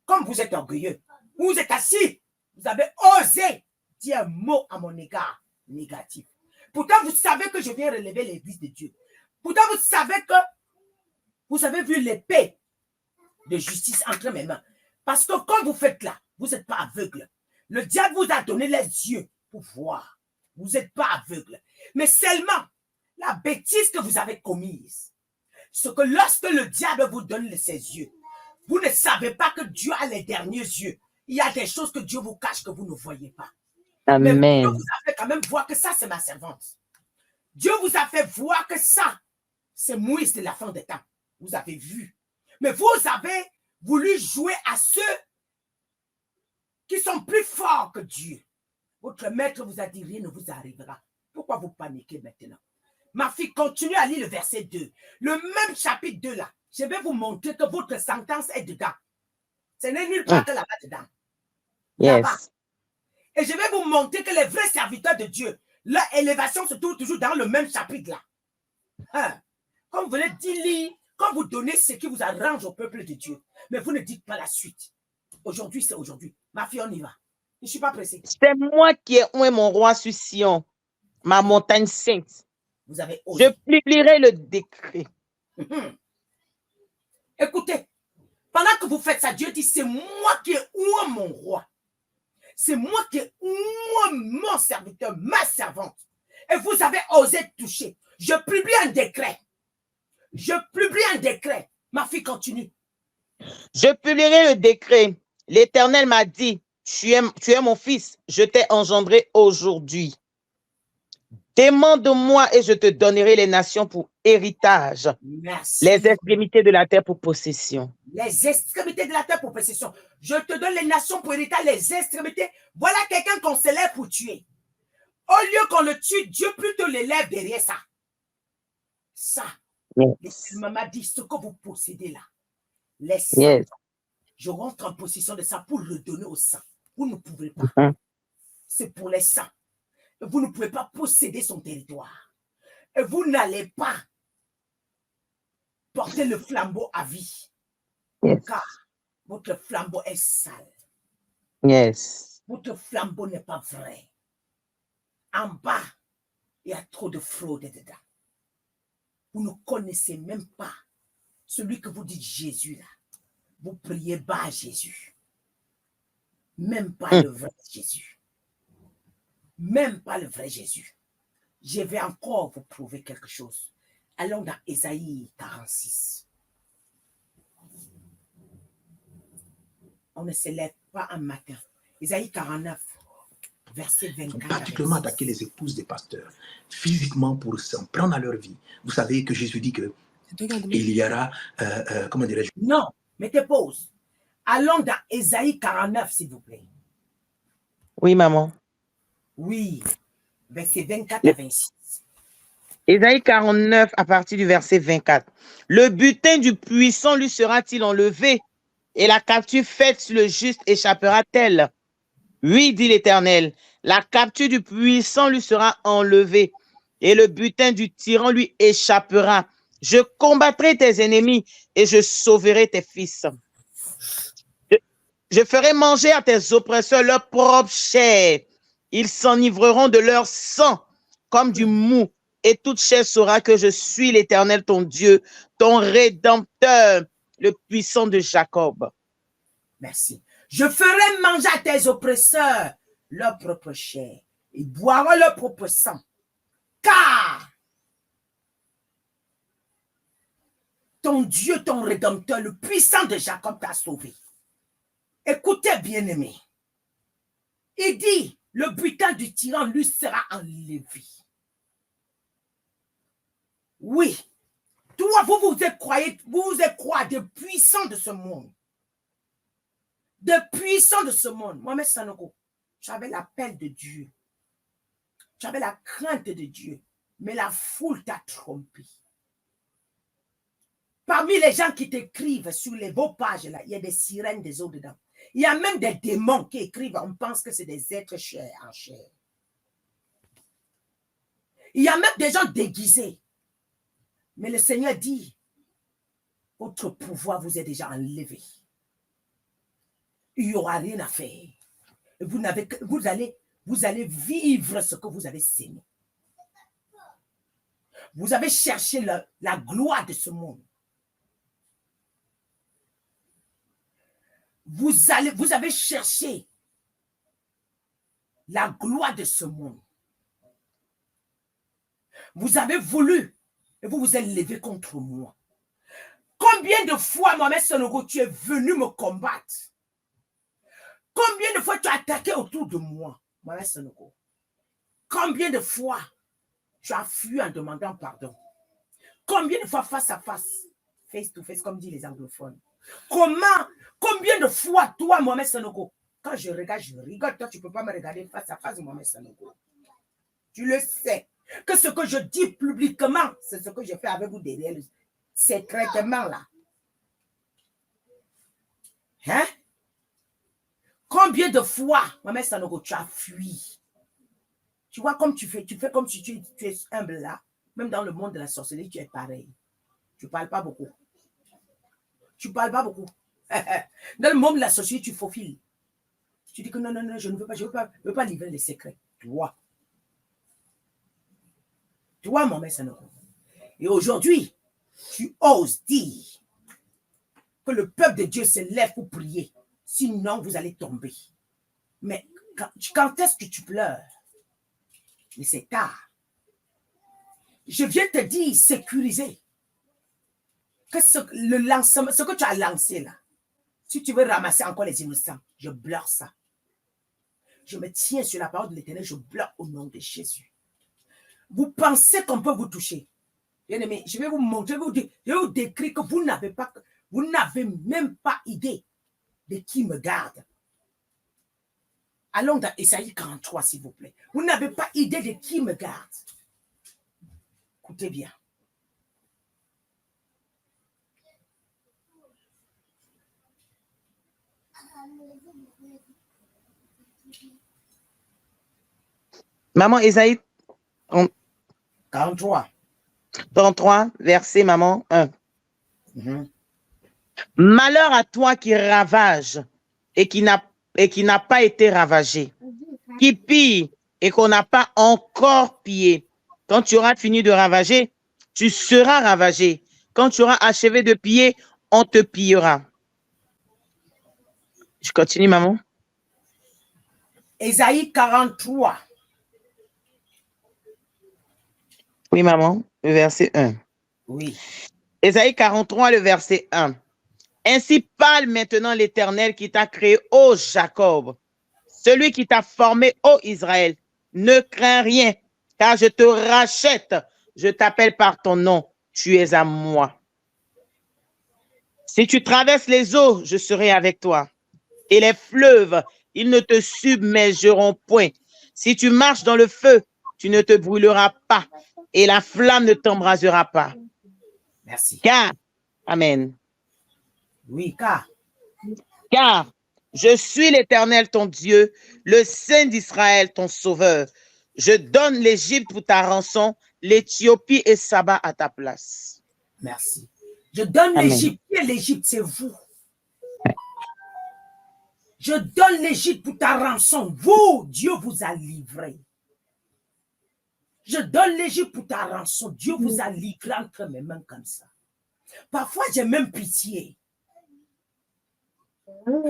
comme vous êtes orgueilleux, vous êtes assis, vous avez osé dire un mot à mon égard négatif. Pourtant, vous savez que je viens relever l'église de Dieu. Pourtant, vous savez que vous avez vu l'épée de justice entre mes mains. Parce que quand vous faites là, vous n'êtes pas aveugle. Le diable vous a donné les yeux pour voir. Vous n'êtes pas aveugle. Mais seulement la bêtise que vous avez commise, c'est que lorsque le diable vous donne ses yeux, Vous ne savez pas que Dieu a les derniers yeux. Il y a des choses que Dieu vous cache que vous ne voyez pas. Mais Dieu Amen. vous a fait quand même voir que ça, c'est ma servante. Dieu vous a fait voir que ça, c'est Moïse de la fin des temps. Vous avez vu. Mais vous avez voulu jouer à ceux qui sont plus forts que Dieu. Votre maître vous a dit, rien ne vous arrivera. Pourquoi vous paniquez maintenant? Ma fille, continue à lire le verset 2. Le même chapitre 2 là. Je vais vous montrer que votre sentence est dedans. Ce n'est nulle part que là-bas dedans. Là-bas. Yes. Et je vais vous montrer que les vrais serviteurs de Dieu, leur élévation se trouve toujours dans le même chapitre là. Hein? Comme vous venez d'y lire, quand vous donnez ce qui vous arrange au peuple de Dieu, mais vous ne dites pas la suite. Aujourd'hui, c'est aujourd'hui. Ma fille, on y va. Je ne suis pas pressée. C'est moi qui ai oint mon roi sur Sion, ma montagne sainte. Vous avez Je osé. publierai le décret. Écoutez, pendant que vous faites ça, Dieu dit, c'est moi qui ai oint mon roi. C'est moi qui ai oint mon serviteur, ma servante. Et vous avez osé toucher. Je publie un décret. Je publie un décret. Ma fille continue. Je publierai le décret. L'Éternel m'a dit, tu es mon fils, je t'ai engendré aujourd'hui. Demande-moi et je te donnerai les nations pour héritage, Merci. les extrémités de la terre pour possession. Les extrémités de la terre pour possession. Je te donne les nations pour héritage, les extrémités. Voilà quelqu'un qu'on s'élève pour tuer. Au lieu qu'on le tue, Dieu plutôt l'élève derrière ça. Ça. Yes. Il m'a dit ce que vous possédez là. Les sangs. Yes. Je rentre en possession de ça pour le donner aux saints. Vous ne pouvez pas. C'est pour les saints. Vous ne pouvez pas posséder son territoire. Et vous n'allez pas porter le flambeau à vie. Yes. Car votre flambeau est sale. Yes. Votre flambeau n'est pas vrai. En bas, il y a trop de fraude dedans. Vous ne connaissez même pas celui que vous dites Jésus là. Vous priez bas Jésus. Même pas le vrai Jésus. Même pas le vrai Jésus. Je vais encore vous prouver quelque chose. Allons dans Ésaïe 46. On ne se lève pas un matin. Ésaïe 49, verset 24. Particulièrement attaquer les épouses des pasteurs, physiquement pour s'en prendre à leur vie. Vous savez que Jésus dit que il y aura, comment dirais-je? Non, mettez pause. Allons dans Ésaïe 49, s'il vous plaît. Oui, maman. Oui, verset 24 à 26. Ésaïe 49 à partir du verset 24. Le butin du puissant lui sera-t-il enlevé et la capture faite sur le juste échappera-t-elle? Oui, dit l'Éternel, la capture du puissant lui sera enlevée et le butin du tyran lui échappera. Je combattrai tes ennemis et je sauverai tes fils. Je ferai manger à tes oppresseurs leur propre chair. Ils s'enivreront de leur sang comme du mou. Et toute chair saura que je suis l'Éternel, ton Dieu, ton Rédempteur, le puissant de Jacob. Merci. Je ferai manger à tes oppresseurs leur propre chair. Ils boiront leur propre sang. Car ton Dieu, ton Rédempteur, le puissant de Jacob t'a sauvé. Écoutez, bien-aimés. Il dit, le butin du tyran lui sera enlevé. Oui. Toi, vous êtes croyez des puissants de ce monde. Des puissants de ce monde. Mohamed Sanogo, tu avais l'appel de Dieu. Tu avais la crainte de Dieu. Mais la foule t'a trompé. Parmi les gens qui t'écrivent sur les beaux pages, là, il y a des sirènes des eaux dedans. Il y a même des démons qui écrivent. On pense que c'est des êtres chers en chair. Il y a même des gens déguisés. Mais le Seigneur dit, votre pouvoir vous est déjà enlevé. Il n'y aura rien à faire. Vous allez vivre ce que vous avez sémé. Vous avez cherché la gloire de ce monde. Vous avez cherché la gloire de ce monde. Vous avez voulu et vous vous êtes levé contre moi. Combien de fois, Mohamed Sanogo, tu es venu me combattre? Combien de fois tu as attaqué autour de moi, Mohamed Sanogo? Combien de fois tu as fui en demandant pardon? Combien de fois face à face, face to face, comme disent les anglophones? Combien de fois, toi, Mohamed Sanogo, quand je regarde, je rigole. Toi, tu ne peux pas me regarder face à face, Mohamed Sanogo. Tu le sais. Que ce que je dis publiquement, c'est ce que je fais avec vous derrière, secrètement là. Hein? Combien de fois, Mohamed Sanogo, tu as fui? Tu vois comme tu fais comme si tu es humble là. Même dans le monde de la sorcellerie, tu es pareil. Tu ne parles pas beaucoup. Tu ne parles pas beaucoup. Dans le monde de la sorcellerie, tu faufiles. Tu dis que non, je ne veux pas livrer les secrets. Toi, Mohamed Sanogo. Et aujourd'hui, tu oses dire que le peuple de Dieu se lève pour prier. Sinon, vous allez tomber. Mais quand est-ce que tu pleures? Mais c'est tard. Je viens te dire, sécuriser. Que ce que tu as lancé là, si tu veux ramasser encore les innocents, je bloque ça. Je me tiens sur la parole de l'Éternel, je bloque au nom de Jésus. Vous pensez qu'on peut vous toucher? Bien aimé, je vais vous montrer, je vais vous décrire que vous n'avez même pas idée de qui me garde. Allons dans Ésaïe 43, s'il vous plaît. Vous n'avez pas idée de qui me garde. Écoutez bien. Maman, Ésaïe 43. 33, verset, maman, 1. Malheur à toi qui ravage et qui n'a pas été ravagé, qui pille et qu'on n'a pas encore pillé. Quand tu auras fini de ravager, tu seras ravagé. Quand tu auras achevé de piller, on te pillera. Je continue, maman. Ésaïe 43. Oui, maman, le verset 1. Oui. Ésaïe 43, le verset 1. Ainsi parle maintenant l'Éternel qui t'a créé, ô Jacob, celui qui t'a formé, ô Israël. Ne crains rien, car je te rachète. Je t'appelle par ton nom. Tu es à moi. Si tu traverses les eaux, je serai avec toi. Et les fleuves, ils ne te submergeront point. Si tu marches dans le feu, tu ne te brûleras pas. Et la flamme ne t'embrasera pas. Merci. Car, amen. Oui, Car je suis l'Éternel ton Dieu, le Saint d'Israël ton sauveur. Je donne l'Égypte pour ta rançon, l'Éthiopie et Saba à ta place. Merci. Je donne Amen. l'Égypte. Et l'Égypte, c'est vous. Je donne l'Égypte pour ta rançon. Vous, Dieu vous a livré. Je donne l'Égypte pour ta rançon. Dieu vous a livré entre mes mains comme ça. Parfois, j'ai même pitié.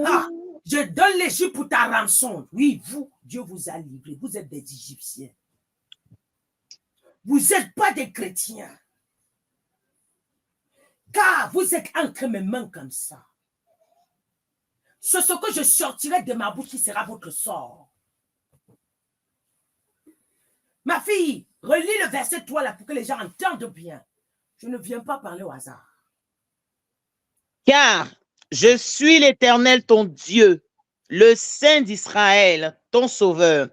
Ah, je donne l'Égypte pour ta rançon. Oui, vous, Dieu vous a livré. Vous êtes des Égyptiens. Vous n'êtes pas des chrétiens. Car vous êtes entre mes mains comme ça. C'est ce que je sortirai de ma bouche qui sera votre sort. Ma fille, relis le verset 3 là pour que les gens entendent bien. Je ne viens pas parler au hasard. Car je suis l'Éternel ton Dieu, le Saint d'Israël, ton sauveur.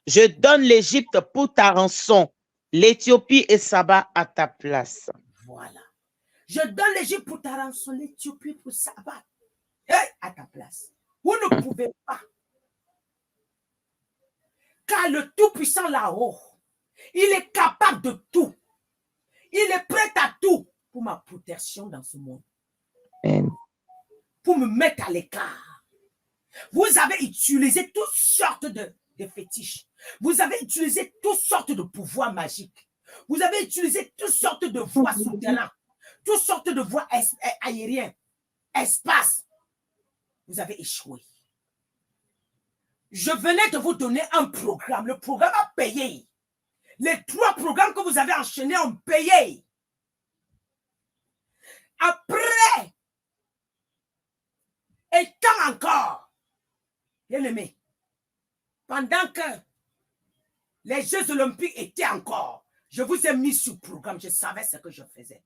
Je donne l'Égypte pour ta rançon, l'Éthiopie et Saba à ta place. Voilà. Je donne l'Égypte pour ta rançon, l'Éthiopie pour Saba à ta place. Vous ne pouvez pas. Car le Tout-Puissant là-haut, il est capable de tout. Il est prêt à tout pour ma protection dans ce monde. Amen. Pour me mettre à l'écart. Vous avez utilisé toutes sortes de fétiches. Vous avez utilisé toutes sortes de pouvoirs magiques. Vous avez utilisé toutes sortes de voies souterraines. Toutes sortes de voies aériennes. Espace. Vous avez échoué. Je venais de vous donner un programme. Le programme a payé. Les 3 programmes que vous avez enchaînés ont payé. Après Et quand encore, bien aimé, pendant que les Jeux Olympiques étaient encore, je vous ai mis sur le programme, je savais ce que je faisais.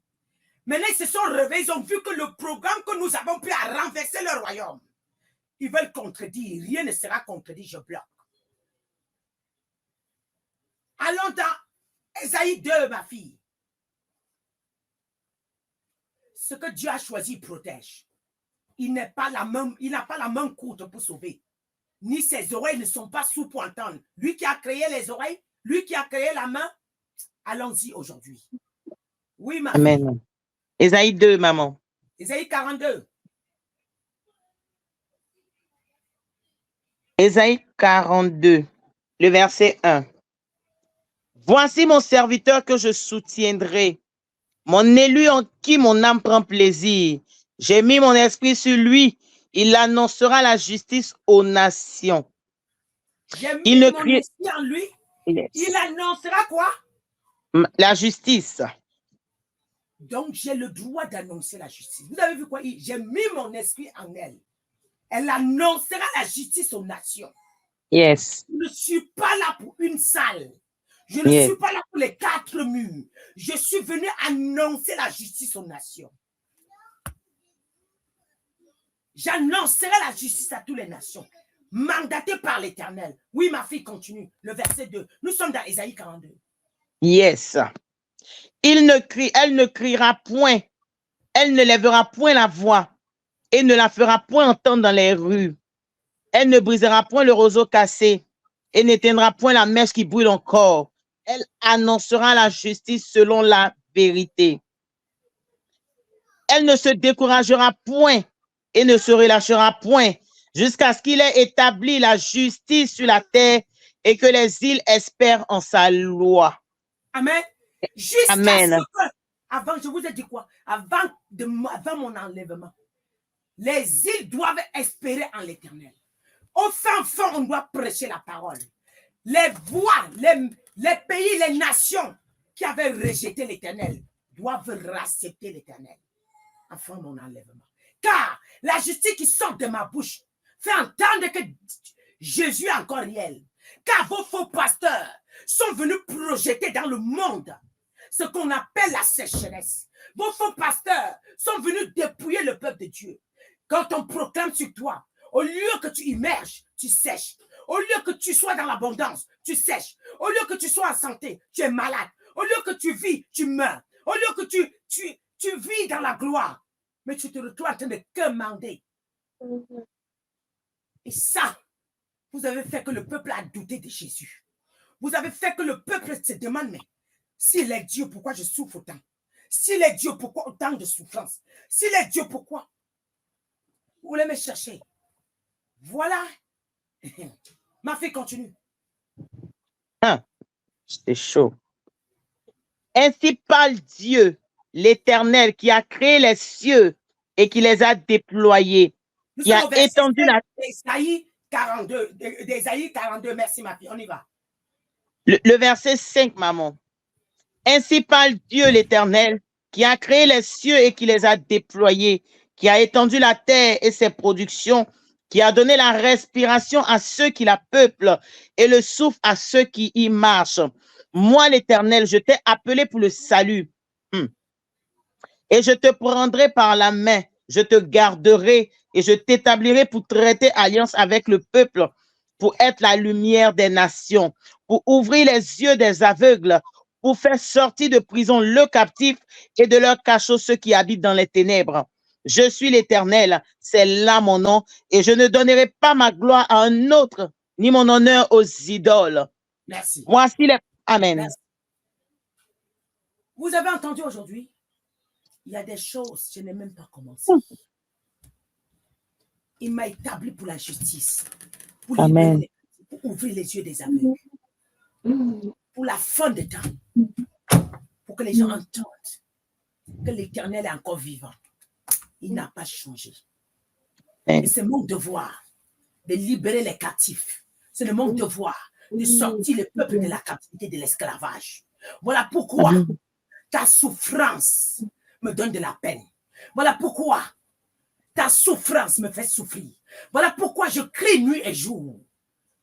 Maintenant, ils se sont réveillés, ils ont vu que le programme que nous avons pris a renversé le royaume. Ils veulent contredire, rien ne sera contredit, je bloque. Allons dans Ésaïe 2, ma fille. Ce que Dieu a choisi, il protège. Il n'a pas la main courte pour sauver. Ni ses oreilles ne sont pas souples pour entendre. Lui qui a créé les oreilles, lui qui a créé la main, allons-y aujourd'hui. Oui, ma Amen. fille. Ésaïe 2, maman. Ésaïe 42. Ésaïe 42, le verset 1. Voici mon serviteur que je soutiendrai, mon élu en qui mon âme prend plaisir. J'ai mis mon esprit sur lui. Il annoncera la justice aux nations. J'ai mis Il ne mon crie... esprit en lui. Yes. Il annoncera quoi? La justice. Donc, j'ai le droit d'annoncer la justice. Vous avez vu quoi? J'ai mis mon esprit en elle. Elle annoncera la justice aux nations. Yes. Je ne suis pas là pour une salle. Je ne suis pas là pour les 4 murs. Je suis venu annoncer la justice aux nations. J'annoncerai la justice à toutes les nations. Mandaté par l'Éternel. Oui, ma fille, continue. Le verset 2. Nous sommes dans Ésaïe 42. Yes. Elle ne criera point. Elle ne lèvera point la voix et ne la fera point entendre dans les rues. Elle ne brisera point le roseau cassé et n'éteindra point la mèche qui brûle encore. Elle annoncera la justice selon la vérité. Elle ne se découragera point et ne se relâchera point jusqu'à ce qu'il ait établi la justice sur la terre et que les îles espèrent en sa loi. Amen. Jusqu'à Amen. ce que, avant, je vous ai dit quoi? Avant mon enlèvement, les îles doivent espérer en l'Éternel. Au fin fond, on doit prêcher la parole. Les voix, les pays, les nations qui avaient rejeté l'Éternel doivent accepter l'Éternel avant mon enlèvement. Car la justice qui sort de ma bouche fait entendre que Jésus est encore réel. Car vos faux pasteurs sont venus projeter dans le monde ce qu'on appelle la sécheresse. Vos faux pasteurs sont venus dépouiller le peuple de Dieu. Quand on proclame sur toi, au lieu que tu immerges, tu sèches. Au lieu que tu sois dans l'abondance, tu sèches. Au lieu que tu sois en santé, tu es malade. Au lieu que tu vis, tu meurs. Au lieu que tu vis dans la gloire, mais tu te retrouves en train de commander. Et ça, vous avez fait que le peuple a douté de Jésus. Vous avez fait que le peuple se demande, mais s'il est Dieu, pourquoi je souffre autant? S'il est Dieu, pourquoi autant de souffrance? S'il est Dieu, pourquoi? Vous voulez me chercher? Voilà. Ma fille continue. C'était chaud. Ainsi parle Dieu, l'Éternel, qui a créé les cieux et qui les a déployés, qui a étendu la... Ésaïe 42, merci ma fille, on y va. Le verset 5, maman. Ainsi parle Dieu, l'Éternel, qui a créé les cieux et qui les a déployés, qui a étendu la terre et ses productions, qui a donné la respiration à ceux qui la peuplent et le souffle à ceux qui y marchent. Moi, l'Éternel, je t'ai appelé pour le salut. Et je te prendrai par la main, je te garderai et je t'établirai pour traiter alliance avec le peuple, pour être la lumière des nations, pour ouvrir les yeux des aveugles, pour faire sortir de prison le captif et de leur cachot ceux qui habitent dans les ténèbres. Je suis l'Éternel, c'est là mon nom, et je ne donnerai pas ma gloire à un autre, ni mon honneur aux idoles. Merci. Voici les... Amen. Merci. Vous avez entendu aujourd'hui, il y a des choses, je n'ai même pas commencé. Il m'a établi pour la justice, pour, Amen. pour ouvrir les yeux des aveugles, pour la fin des temps, pour que les gens entendent que l'Éternel est encore vivant. Il n'a pas changé. Et c'est mon devoir de libérer les captifs. C'est le mon devoir de sortir le peuple de la captivité, de l'esclavage. Voilà pourquoi ta souffrance me donne de la peine. Voilà pourquoi Ta souffrance me fait souffrir. Voilà pourquoi je crie nuit et jour.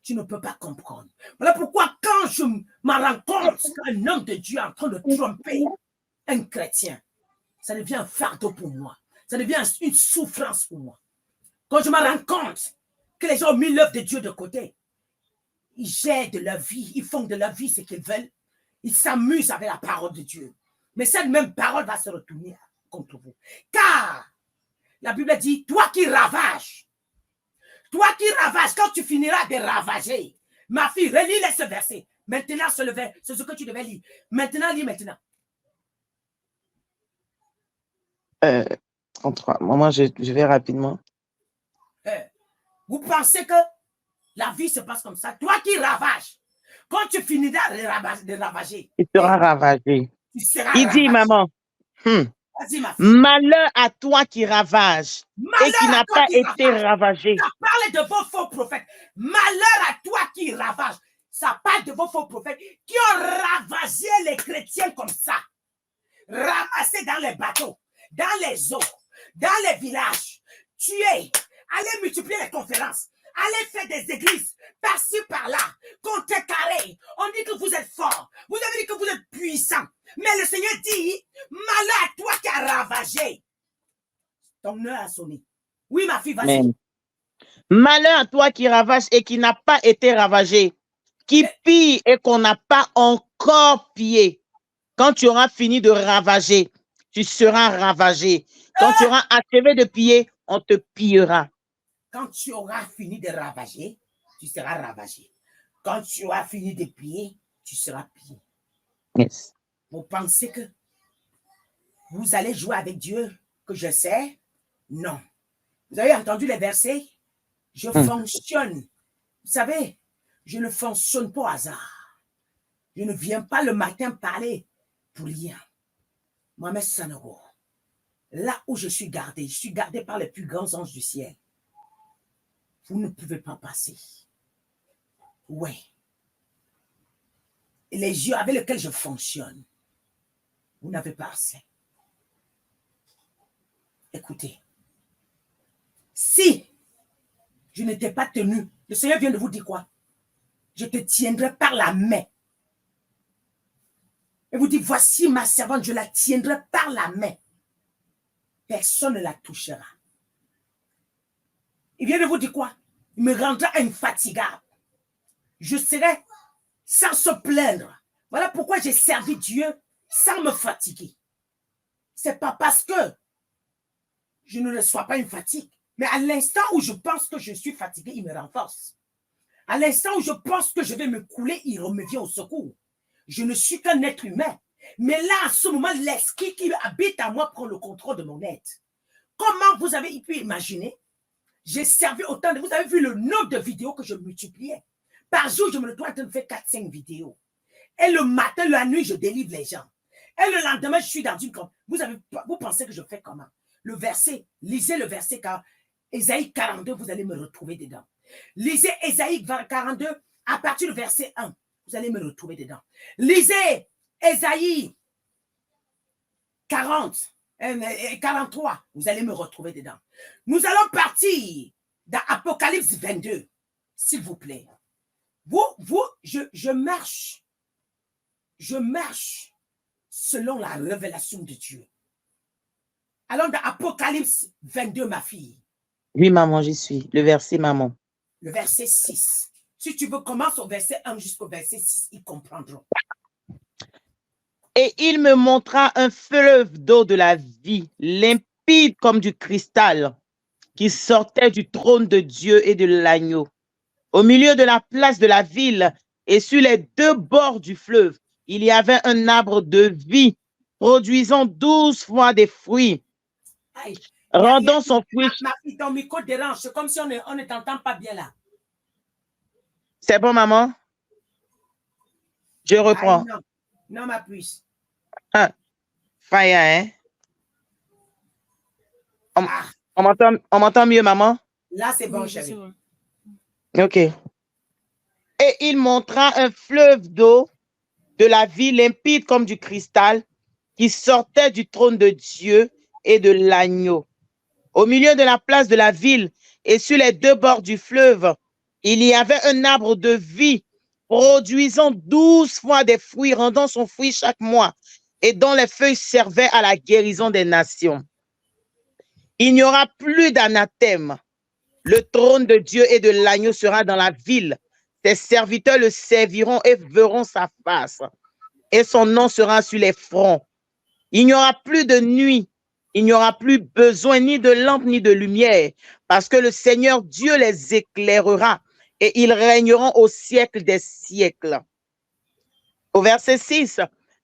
Tu ne peux pas comprendre. Voilà pourquoi quand je me rends compte qu'un homme de Dieu est en train de tromper un chrétien, ça devient un fardeau pour moi. Ça devient une souffrance pour moi. Quand je me rends compte que les gens ont mis l'œuvre de Dieu de côté, ils gèrent de leur vie, ils font de leur vie ce qu'ils veulent, ils s'amusent avec la parole de Dieu. Mais cette même parole va se retourner contre vous. Car la Bible dit, toi qui ravages, quand tu finiras de ravager, ma fille, relis ce verset. Maintenant, c'est ce que tu devais lire. Maintenant, lis maintenant. 33. Maman, je vais rapidement. Vous pensez que la vie se passe comme ça? Toi qui ravages, quand tu finiras de ravager, il sera ravagé. Il dit, maman, vas-y, ma fille. Malheur à toi qui ravage et qui n'a pas été ravagé. Ça parle de vos faux prophètes. Malheur à toi qui ravage. Ça parle de vos faux prophètes qui ont ravagé les chrétiens comme ça. Ramassés dans les bateaux, dans les eaux, dans les villages. Tués. Allez multiplier les conférences. Allez faire des églises, par-ci, par-là, contrecarré. On dit que vous êtes fort. Vous avez dit que vous êtes puissant. Mais le Seigneur dit, malheur à toi qui a ravagé. Ton heure a sonné. Oui, ma fille, vas-y. Malheur à toi qui ravage et qui n'a pas été ravagé, qui pille et qu'on n'a pas encore pillé. Quand tu auras fini de ravager, tu seras ravagé. Quand tu auras achevé de piller, on te pillera. Quand tu auras fini de ravager, tu seras ravagé. Quand tu auras fini de piller, tu seras pillé. Yes. Vous pensez que vous allez jouer avec Dieu, que je sais? Non. Vous avez entendu les versets? Je fonctionne. Vous savez, je ne fonctionne pas au hasard. Je ne viens pas le matin parler pour rien. Mohamed Sanogo, là où je suis gardé par les plus grands anges du ciel. Vous ne pouvez pas passer. Oui. Et les yeux avec lesquels je fonctionne, vous n'avez pas assez. Écoutez, si je n'étais pas tenu, le Seigneur vient de vous dire quoi? Je te tiendrai par la main. Et vous dites, voici ma servante, je la tiendrai par la main. Personne ne la touchera. Il vient de vous dire quoi? Il me rendra infatigable. Je serai sans se plaindre. Voilà pourquoi j'ai servi Dieu sans me fatiguer. C'est pas parce que je ne reçois pas une fatigue, mais à l'instant où je pense que je suis fatigué, il me renforce. À l'instant où je pense que je vais me couler, il me vient au secours. Je ne suis qu'un être humain. Mais là, à ce moment, l'esprit qui habite en moi prend le contrôle de mon être. Comment vous avez pu imaginer? J'ai servi autant de... Vous avez vu le nombre de vidéos que je multipliais. Par jour, je me retrouve en train de faire 4-5 vidéos. Et le matin, la nuit, je délivre les gens. Et le lendemain, je suis dans une... Vous pensez que je fais comment? Le verset, lisez le verset, car Ésaïe 42, vous allez me retrouver dedans. Lisez Ésaïe 42, à partir du verset 1, vous allez me retrouver dedans. Lisez Ésaïe 43, vous allez me retrouver dedans. Nous allons partir dans Apocalypse 22, s'il vous plaît. Je marche selon la révélation de Dieu. Allons dans Apocalypse 22, ma fille. Oui, maman, j'y suis. Le verset, maman. Le verset 6. Si tu veux, commence au verset 1 jusqu'au verset 6, ils comprendront. Et il me montra un fleuve d'eau de la vie, limpide comme du cristal, qui sortait du trône de Dieu et de l'agneau. Au milieu de la place de la ville et sur les deux bords du fleuve, il y avait un arbre de vie, produisant 12 fois des fruits, rendant son fruit. Ma fille, ton micro dérange, c'est comme si on ne t'entend pas bien là. C'est bon, maman? Je reprends. Ah, non, ma puce. Fire, hein? On m'entend mieux, maman? Là, c'est bon, Oui, chérie. c'est bon. OK. Et il montra un fleuve d'eau de la vie limpide comme du cristal qui sortait du trône de Dieu et de l'agneau. Au milieu de la place de la ville et sur les deux bords du fleuve, il y avait un arbre de vie produisant 12 fois des fruits, rendant son fruit chaque mois, et dont les feuilles servaient à la guérison des nations. Il n'y aura plus d'anathème. Le trône de Dieu et de l'agneau sera dans la ville. Ses serviteurs le serviront et verront sa face, et son nom sera sur les fronts. Il n'y aura plus de nuit, il n'y aura plus besoin ni de lampe ni de lumière, parce que le Seigneur Dieu les éclairera, et ils régneront au siècle des siècles. Au verset 6,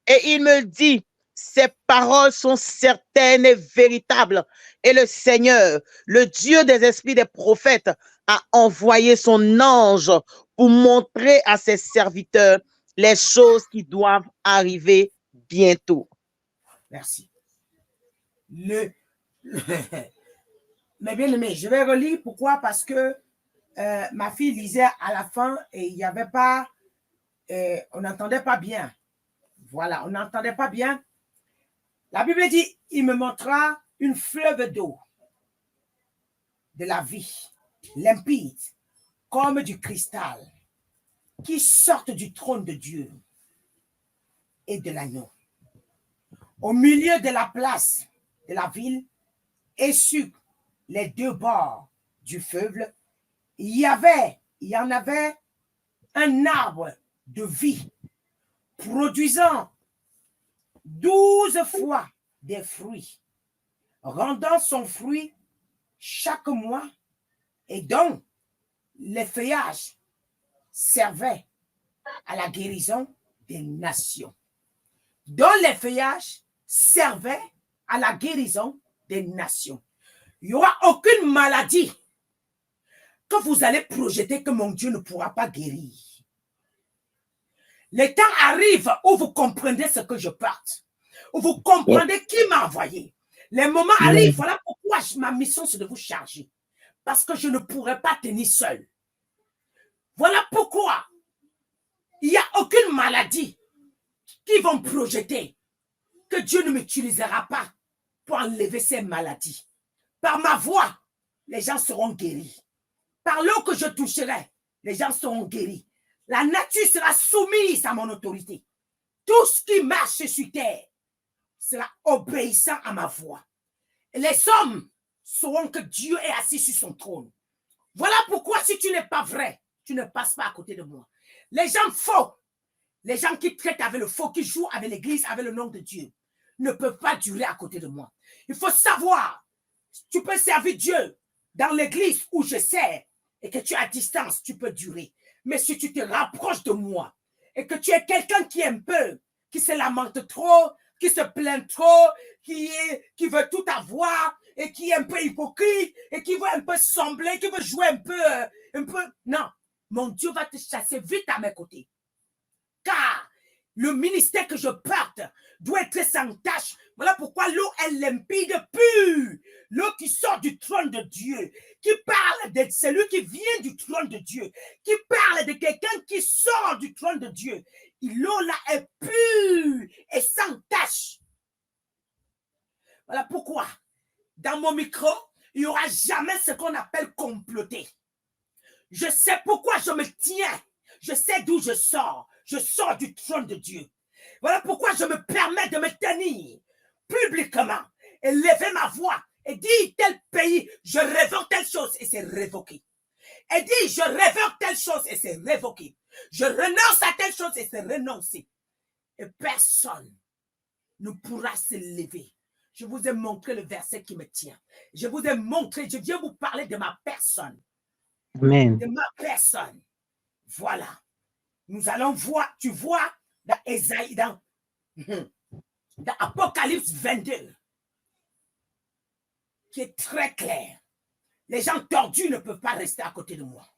et il me dit, ces paroles sont certaines et véritables, et le Seigneur, le Dieu des esprits des prophètes, a envoyé son ange pour montrer à ses serviteurs les choses qui doivent arriver bientôt. Merci. Mais bien aimé, je vais relire. Pourquoi? Parce que ma fille lisait à la fin et il n'y avait pas, on n'entendait pas bien. Voilà, on n'entendait pas bien. La Bible dit, il me montra une fleuve d'eau de la vie, limpide, comme du cristal, qui sortent du trône de Dieu et de l'agneau. Au milieu de la place de la ville et sur les deux bords du fleuve, il y en avait un arbre de vie produisant 12 fois des fruits, rendant son fruit chaque mois et dont les feuillages servaient à la guérison des nations. Dont les feuillages servaient à la guérison des nations. Il n'y aura aucune maladie que vous allez projeter que mon Dieu ne pourra pas guérir. Le temps arrive où vous comprenez ce que je porte, où vous comprenez qui m'a envoyé. Les moments arrivent, voilà pourquoi ma mission c'est de vous charger. Parce que je ne pourrai pas tenir seul. Voilà pourquoi il n'y a aucune maladie qui vont projeter que Dieu ne m'utilisera pas pour enlever ces maladies. Par ma voix, les gens seront guéris. Par l'eau que je toucherai, les gens seront guéris. La nature sera soumise à mon autorité. Tout ce qui marche sur terre sera obéissant à ma voix. Et les hommes sauront que Dieu est assis sur son trône. Voilà pourquoi si tu n'es pas vrai, tu ne passes pas à côté de moi. Les gens faux, les gens qui traitent avec le faux, qui jouent avec l'église, avec le nom de Dieu, ne peuvent pas durer à côté de moi. Il faut savoir, tu peux servir Dieu dans l'église où je sers et que tu es à distance, tu peux durer. Mais si tu te rapproches de moi et que tu es quelqu'un qui aime peu, qui se lamente trop, qui se plaint trop, qui veut tout avoir et qui est un peu hypocrite et qui veut un peu sembler, qui veut jouer un peu, non, mon Dieu va te chasser vite à mes côtés. Car le ministère que je porte doit être sans tache. Voilà pourquoi l'eau est limpide, pure. L'eau qui sort du trône de Dieu, qui parle de celui qui vient du trône de Dieu, qui parle de quelqu'un qui sort du trône de Dieu. L'eau là est pure et sans tache. Voilà pourquoi dans mon micro, il n'y aura jamais ce qu'on appelle comploter. Je sais pourquoi je me tiens. Je sais d'où je sors. Je sors du trône de Dieu. Voilà pourquoi je me permets de me tenir publiquement et lever ma voix et dire tel pays, je révoque telle chose et c'est révoqué. Et dire je révoque telle chose et c'est révoqué. Je renonce à telle chose et c'est renoncé. Et personne ne pourra se lever. Je vous ai montré le verset qui me tient. Je vous ai montré, je viens vous parler de ma personne. Amen. De ma personne. Voilà. Nous allons voir, tu vois, dans Ésaïe, dans Apocalypse 22, qui est très clair. Les gens tordus ne peuvent pas rester à côté de moi.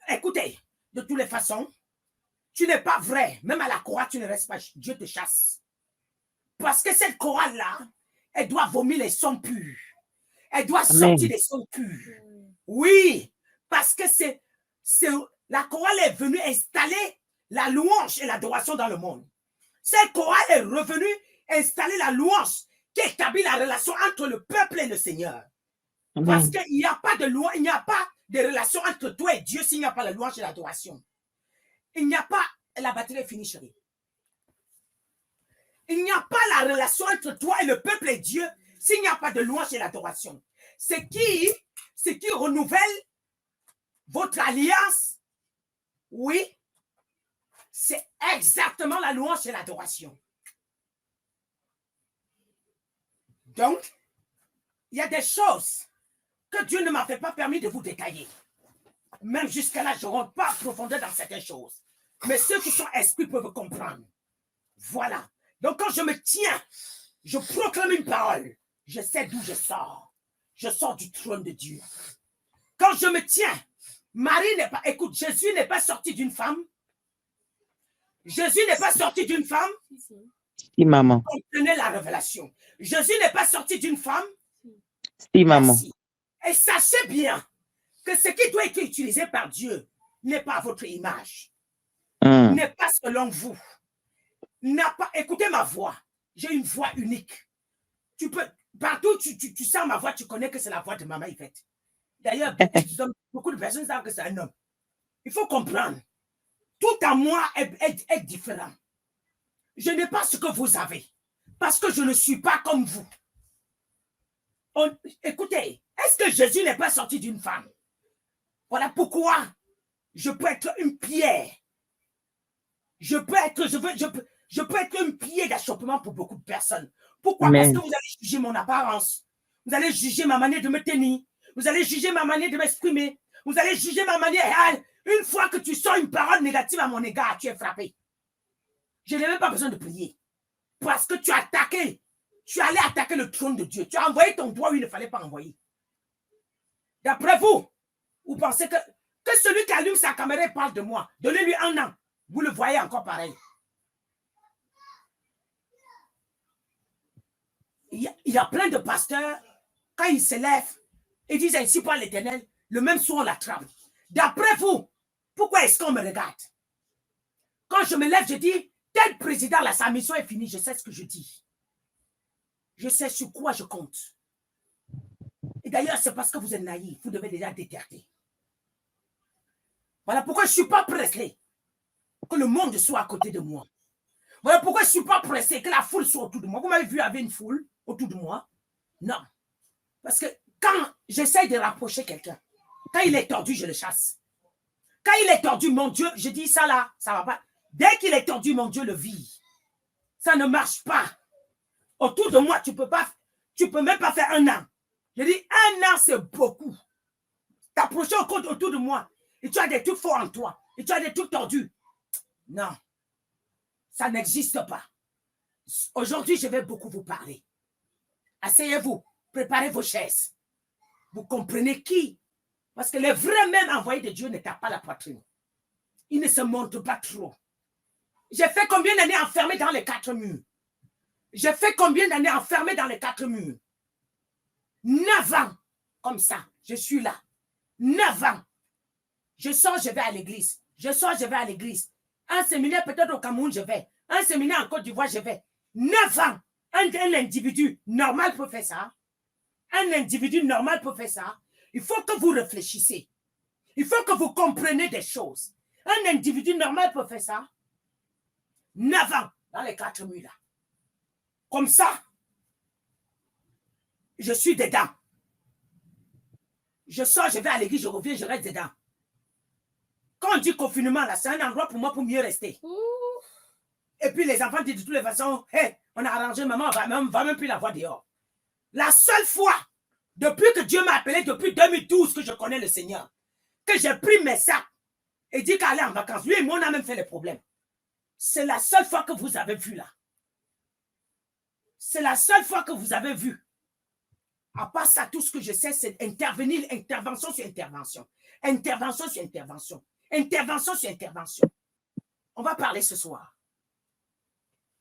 Écoutez, de toutes les façons, tu n'es pas vrai. Même à la chorale, tu ne restes pas. Dieu te chasse. Parce que cette chorale-là, elle doit vomir les sons purs. Elle doit sortir des sons purs. Oui, parce que la chorale est venue installer la louange et l'adoration dans le monde. Cette chorale est revenue installer la louange qui établit la relation entre le peuple et le Seigneur. Amen. Parce qu'il n'y a pas de loi, il n'y a pas de relation entre toi et Dieu s'il n'y a pas la louange et l'adoration. Il n'y a pas, la batterie est finie, chérie. Il n'y a pas la relation entre toi et le peuple et Dieu s'il n'y a pas de louange et l'adoration. Ce qui renouvelle votre alliance, oui, c'est exactement la louange et l'adoration. Donc, il y a des choses que Dieu ne m'avait pas permis de vous détailler. Même jusqu'à là, je ne rentre pas en profondeur dans certaines choses. Mais ceux qui sont esprits peuvent comprendre. Voilà. Donc, quand je me tiens, je proclame une parole. Je sais d'où je sors. Je sors du trône de Dieu. Quand je me tiens, Marie n'est pas... Écoute, Jésus n'est pas sorti d'une femme. Jésus n'est pas sorti d'une femme. Si, maman. Comprenez la révélation. Jésus n'est pas sorti d'une femme. Si, maman. Merci. Et sachez bien que ce qui doit être utilisé par Dieu n'est pas votre image. N'est pas selon vous. N'a pas, écoutez ma voix. J'ai une voix unique. Tu peux, partout tu sens ma voix, tu connais que c'est la voix de Maman Yvette. D'ailleurs, beaucoup de personnes savent que c'est un homme. Il faut comprendre. Tout à moi est différent. Je n'ai pas ce que vous avez. Parce que je ne suis pas comme vous. Écoutez, est-ce que Jésus n'est pas sorti d'une femme? Voilà pourquoi je peux être une pierre. Je peux être une pierre d'achoppement pour beaucoup de personnes. Pourquoi? Amen. Parce que vous allez juger mon apparence. Vous allez juger ma manière de me tenir. Vous allez juger ma manière de m'exprimer. Vous allez juger ma manière. Une fois que tu sors une parole négative à mon égard, tu es frappé. Je n'ai même pas besoin de prier. Parce que tu as attaqué. Tu allais attaquer le trône de Dieu. Tu as envoyé ton doigt où il ne fallait pas envoyer. D'après vous, vous pensez que celui qui allume sa caméra parle de moi. Donnez-lui un an. Vous le voyez encore pareil. Il y a plein de pasteurs, quand ils se lèvent, ils disent ainsi par l'Éternel, le même soir on l'attrape. D'après vous, pourquoi est-ce qu'on me regarde? Quand je me lève, je dis, tel président, là, sa mission est finie, je sais ce que je dis. Je sais sur quoi je compte. Et d'ailleurs, c'est parce que vous êtes naïf, vous devez déjà déterter. Voilà pourquoi je ne suis pas pressé que le monde soit à côté de moi. Voilà pourquoi je ne suis pas pressé que la foule soit autour de moi. Vous m'avez vu avec une foule autour de moi? Non. Parce que quand j'essaie de rapprocher quelqu'un, quand il est tordu, je le chasse. Quand il est tordu, mon Dieu, je dis ça là, ça ne va pas. Dès qu'il est tordu, mon Dieu le vit. Ça ne marche pas. Autour de moi, tu peux même pas faire un an. Je dis, un an, c'est beaucoup. T'approcher autour de moi et tu as des trucs forts en toi et tu as des trucs tordus. Non, ça n'existe pas. Aujourd'hui, je vais beaucoup vous parler. Asseyez-vous, préparez vos chaises. Vous comprenez qui? Parce que les vrais mêmes envoyés de Dieu ne tapent pas la poitrine. Ils ne se montrent pas trop. J'ai fait combien d'années enfermé dans les 4 murs? J'ai fait combien d'années enfermé dans les 4 murs? 9 ans, comme ça, je suis là. 9 ans. Je sors, je vais à l'église. Je sors, je vais à l'église. Un séminaire peut-être au Cameroun, je vais. Un séminaire en Côte d'Ivoire, je vais. 9 ans. Un individu normal peut faire ça. Un individu normal peut faire ça. Il faut que vous réfléchissez. Il faut que vous compreniez des choses. Un individu normal peut faire ça. 9 ans dans les 4 murs là. Comme ça, je suis dedans. Je sors, je vais à l'église, je reviens, je reste dedans. Quand on dit confinement, là, c'est un endroit pour moi pour mieux rester. Et puis les enfants disent de toutes les façons, hey, on a arrangé, maman, on va même plus la voir dehors. La seule fois, depuis que Dieu m'a appelé, depuis 2012 que je connais le Seigneur, que j'ai pris mes sacs et dit qu'aller en vacances, lui et moi, on a même fait les problèmes. C'est la seule fois que vous avez vu là. C'est la seule fois que vous avez vu. À part ça, tout ce que je sais, c'est intervenir, intervention sur intervention. Intervention sur intervention. Intervention sur intervention. On va parler ce soir.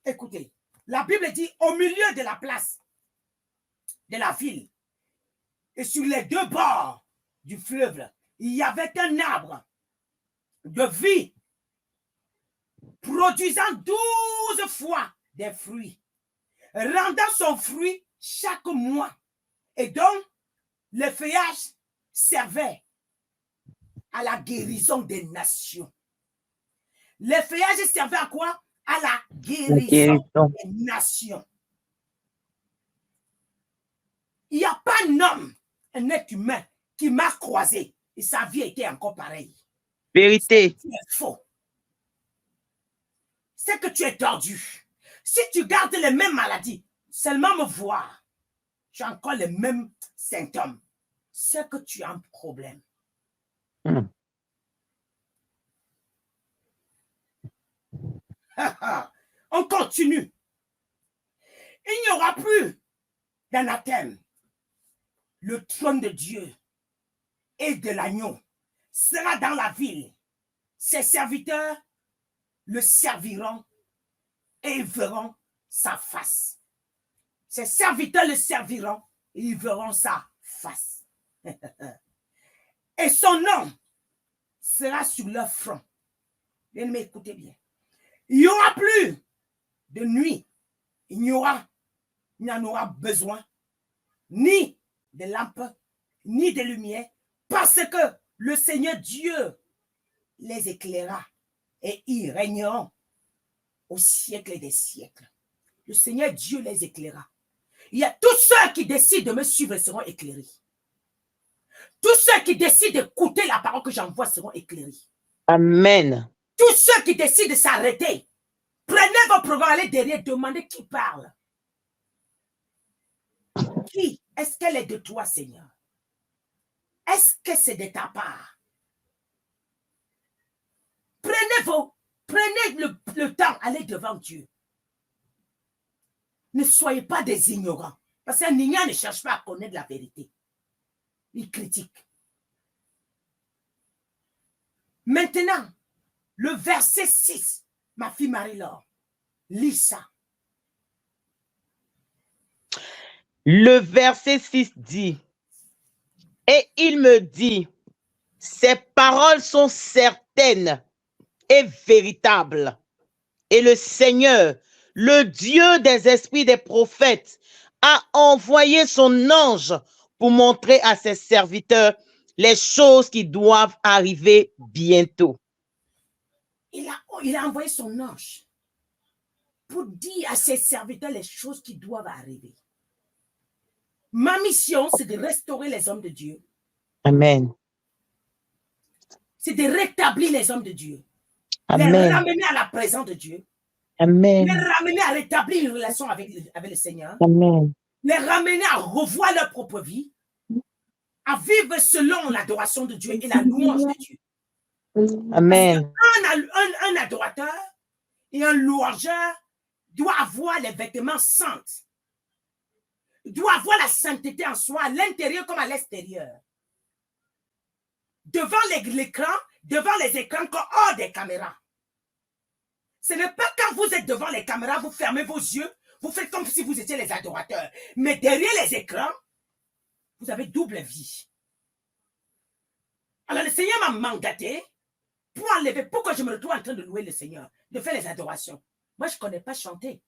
Écoutez, la Bible dit au milieu de la place de la ville et sur les 2 bords du fleuve, il y avait un arbre de vie produisant 12 fois des fruits. rendant son fruit chaque mois. Et donc, le feuillage servait à la guérison des nations. Le feuillage servait à quoi? À la guérison des nations. Il n'y a pas un homme, un être humain qui m'a croisé et sa vie était encore pareille. Vérité. C'est faux. C'est que tu es tordu. Si tu gardes les mêmes maladies, seulement me voir, tu as encore les mêmes symptômes. C'est que tu as un problème. On continue. Il n'y aura plus d'anathème. Le trône de Dieu et de l'agneau sera dans la ville. Ses serviteurs le serviront et ils verront sa face. Ses serviteurs le serviront et ils verront sa face. Et son nom sera sur leur front. Bien, m'écoutez bien. Il n'y aura plus de nuit. Il n'y en aura besoin ni de lampes, ni de lumière, parce que le Seigneur Dieu les éclairera et ils régneront au siècle des siècles. Le Seigneur Dieu les éclairera. Il y a tous ceux qui décident de me suivre seront éclairés. Tous ceux qui décident d'écouter la parole que j'envoie seront éclairés. Amen. Tous ceux qui décident de s'arrêter, prenez vos programmes, allez derrière, demandez qui parle. Qui? Est-ce qu'elle est de toi, Seigneur? Est-ce que c'est de ta part? Prenez le temps, allez devant Dieu. Ne soyez pas des ignorants. Parce qu'un ignorant ne cherche pas à connaître la vérité. Il critique. Maintenant, le verset 6, ma fille Marie-Laure, lis ça. Le verset 6 dit, et il me dit, ces paroles sont certaines et véritables. Et le Seigneur, le Dieu des esprits des prophètes, a envoyé son ange pour montrer à ses serviteurs les choses qui doivent arriver bientôt. Il a envoyé son ange pour dire à ses serviteurs les choses qui doivent arriver. Ma mission, c'est de restaurer les hommes de Dieu. Amen. C'est de rétablir les hommes de Dieu. Amen. Les ramener à la présence de Dieu. Amen. Les ramener à rétablir une relation avec le Seigneur. Amen. Les ramener à revoir leur propre vie. À vivre selon l'adoration de Dieu et la louange de Dieu. Amen. Un adorateur et un louangeur doit avoir les vêtements saints. Il doit avoir la sainteté en soi, à l'intérieur comme à l'extérieur. Devant l'écran, devant les écrans, comme hors des caméras. Ce n'est pas quand vous êtes devant les caméras, vous fermez vos yeux, vous faites comme si vous étiez les adorateurs. Mais derrière les écrans, vous avez double vie. Alors le Seigneur m'a mandaté pour enlever, pour que je me retrouve en train de louer le Seigneur, de faire les adorations. Moi, je ne connais pas chanter.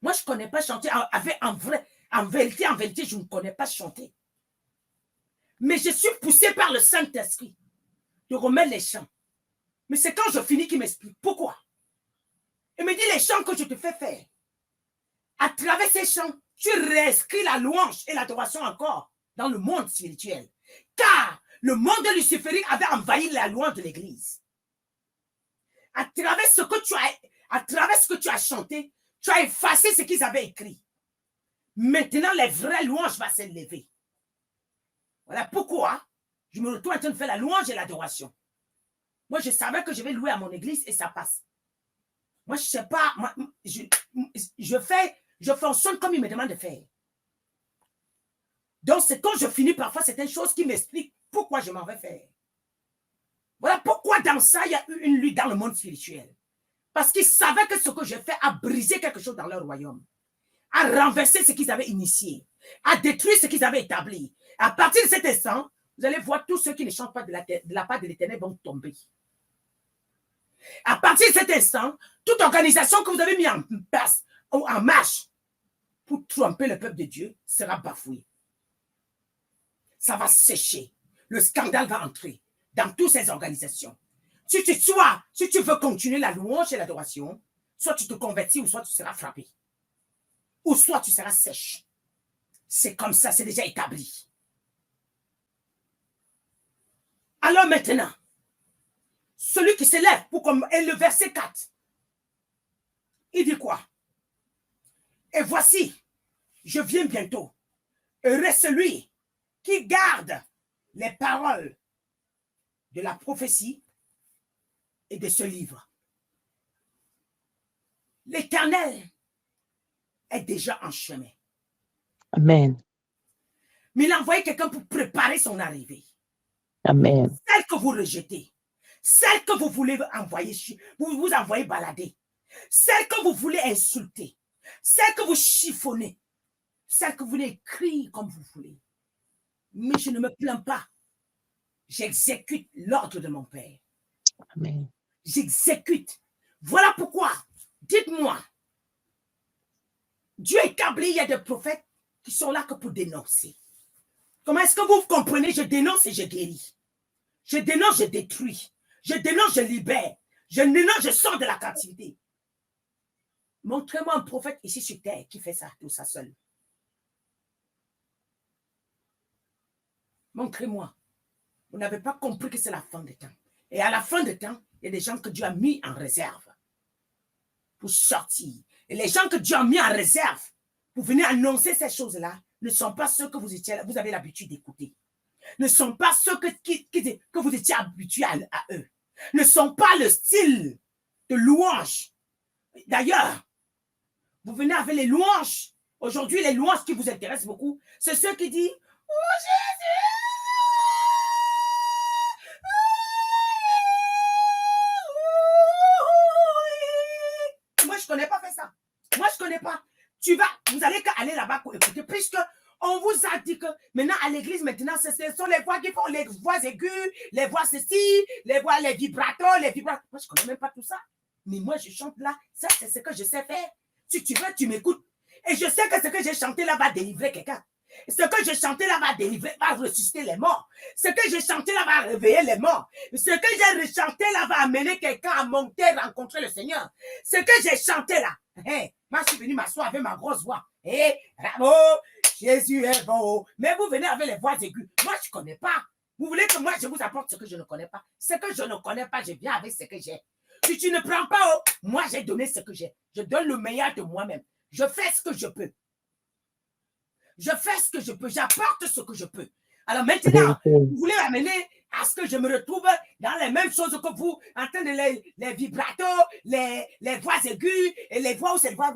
Moi, je ne connais pas chanter. En vérité, je ne connais pas chanter. Mais je suis poussé par le Saint-Esprit de remettre les chants. Mais c'est quand je finis qu'il m'explique pourquoi. Il me dit les chants que je te fais faire. À travers ces chants, tu réinscris la louange et l'adoration encore dans le monde spirituel. Car le monde luciférique avait envahi la louange de l'Église. À travers ce que tu as chanté, tu as effacé ce qu'ils avaient écrit. Maintenant, les vraies louanges vont s'élever. Voilà pourquoi je me retrouve en train de faire la louange et l'adoration. Moi, je savais que je vais louer à mon église et ça passe. Moi, je ne sais pas. Je fonctionne comme il me demande de faire. Donc, c'est quand je finis parfois certaines choses qui m'expliquent pourquoi je m'en vais faire. Voilà pourquoi dans ça, il y a eu une lutte dans le monde spirituel. Parce qu'ils savaient que ce que j'ai fait a brisé quelque chose dans leur royaume. A renversé ce qu'ils avaient initié. A détruit ce qu'ils avaient établi. À partir de cet instant, vous allez voir tous ceux qui ne chantent pas de la part de l'Éternel vont tomber. À partir de cet instant, toute organisation que vous avez mis en place ou en marche pour tromper le peuple de Dieu sera bafoué. Ça va sécher. Le scandale va entrer dans toutes ces organisations. Si tu veux continuer la louange et l'adoration, soit tu te convertis ou soit tu seras frappé. Ou soit tu seras sèche. C'est comme ça, c'est déjà établi. Alors maintenant, celui qui s'élève pour comme et le verset 4, il dit quoi? Et voici, je viens bientôt. Heureux celui qui garde les paroles de la prophétie et de ce livre. L'Éternel est déjà en chemin. Amen. Mais il a envoyé quelqu'un pour préparer son arrivée. Amen. Celle que vous rejetez, celle que vous voulez envoyer, vous envoyez balader, celle que vous voulez insulter, celle que vous chiffonnez, celle que vous voulez écrire comme vous voulez. Mais je ne me plains pas. J'exécute l'ordre de mon Père. Amen. J'exécute. Voilà pourquoi, dites-moi, Dieu établit, il y a des prophètes qui sont là que pour dénoncer. Comment est-ce que vous comprenez? Je dénonce et je guéris. Je dénonce, je détruis. Je dénonce, je libère. Je dénonce, je sors de la captivité. Montrez-moi un prophète ici sur terre qui fait ça, tout ça seul. Montrez-moi. Vous n'avez pas compris que c'est la fin des temps. Et à la fin des temps, il y a des gens que Dieu a mis en réserve pour sortir. Et les gens que Dieu a mis en réserve pour venir annoncer ces choses-là ne sont pas ceux que vous avez l'habitude d'écouter. Ne sont pas ceux que vous étiez habitués à eux. Ne sont pas le style de louange. D'ailleurs, vous venez avec les louanges. Aujourd'hui, les louanges qui vous intéressent beaucoup, c'est ceux qui disent « Oh Jésus !» Moi, je ne connais pas fait ça. Moi, je ne connais pas. Vous allez aller là-bas pour écouter, puisque on vous a dit que maintenant, à l'église, maintenant, ce sont les voix qui font les voix aiguës, les voix ceci, les voix, les vibratos, Moi, je ne connais même pas tout ça. Mais moi, je chante là. Ça, c'est ce que je sais faire. Si tu veux, tu m'écoutes. Et je sais que ce que j'ai chanté là va délivrer quelqu'un. Ce que j'ai chanté là va délivrer, va ressusciter les morts. Ce que j'ai chanté là va réveiller les morts. Ce que j'ai chanté là va amener quelqu'un à monter, rencontrer le Seigneur. Ce que j'ai chanté là, moi je suis venu m'asseoir avec ma grosse voix. Bravo, Jésus est beau. Mais vous venez avec les voix aiguës. Moi je ne connais pas. Vous voulez que moi je vous apporte ce que je ne connais pas. Ce que je ne connais pas, je viens avec ce que j'ai. Si tu ne prends pas, moi j'ai donné ce que j'ai. Je donne le meilleur de moi-même. Je fais ce que je peux. Je fais ce que je peux, j'apporte ce que je peux. Alors maintenant, vous voulez amener à ce que je me retrouve dans les mêmes choses que vous, en train de les vibratos, les voix aiguës, et les voix où c'est les voix,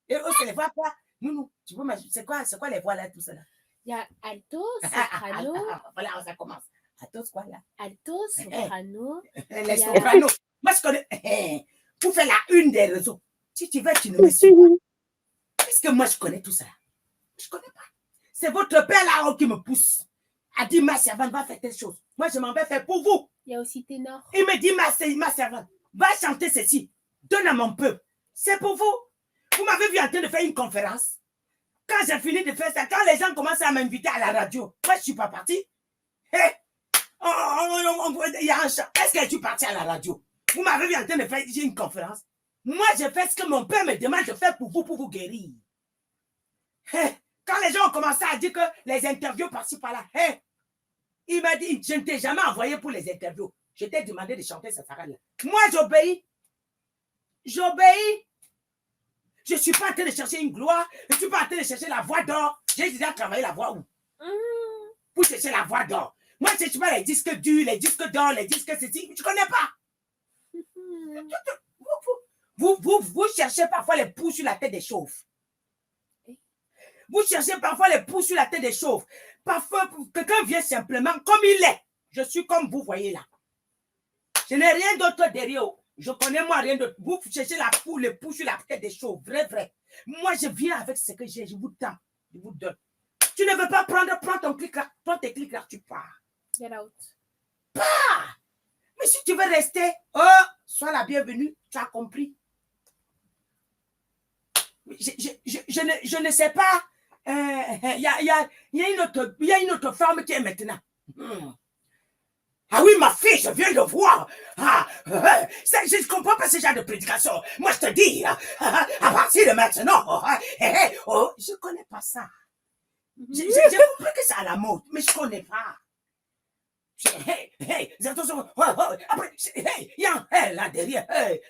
et eux c'est les voix quoi? Non, tu vois, c'est quoi les voix là, tout ça là? Il y a alto, soprano. Voilà, ça commence. Alto, quoi là? Alto, soprano. Les sopranos. Moi, je connais. Pour faire la une des réseaux. Si tu veux, tu ne me suis pas. Puisque moi, je connais tout ça. Je ne connais pas. C'est votre père là qui me pousse. A dit, ma servante va faire telle chose. Moi, je m'en vais faire pour vous. Il y a aussi ténor. Il me dit, ma servante, va chanter ceci. Donne à mon peuple. C'est pour vous. Vous m'avez vu en train de faire une conférence. Quand j'ai fini de faire ça, quand les gens commencent à m'inviter à la radio, moi, je ne suis pas parti. Il y a un chant. Est-ce que je suis parti à la radio? Vous m'avez vu en train de faire une conférence. Moi, je fais ce que mon père me demande de faire pour vous guérir. Quand les gens ont commencé à dire que les interviews par-ci par-là, il m'a dit, je ne t'ai jamais envoyé pour les interviews. Je t'ai demandé de chanter cette parole-là. Moi, j'obéis. J'obéis. Je ne suis pas en train de chercher une gloire. Je ne suis pas en train de chercher la voix d'or. J'ai déjà travaillé la voix où? Pour chercher la voix d'or. Moi, je ne cherche pas les disques durs, les disques d'or, les disques ceci. Je ne connais pas. Vous cherchez parfois les poux sur la tête des chauves. Vous cherchez parfois les poux sur la tête des chauves. Parfois, quelqu'un vient simplement comme il est. Je suis comme vous voyez là. Je n'ai rien d'autre derrière. Je connais moi rien d'autre. Vous cherchez la poux, les poux sur la tête des chauves. Vrai. Moi, je viens avec ce que j'ai. Je vous tends. Je vous donne. Tu ne veux pas prendre, prends ton clic là. Prends tes clics là, tu pars. Get out. Pars. Mais si tu veux rester, sois la bienvenue. Tu as compris. Je ne sais pas. Il y a une autre femme qui est maintenant. Ah oui, ma fille, je viens de voir. Je ne comprends pas ce genre de prédication. Moi, je te dis, à partir de maintenant, je ne connais pas ça. J'ai compris que c'est à la mode, mais je ne connais pas. Attention. Après, il y a un là derrière.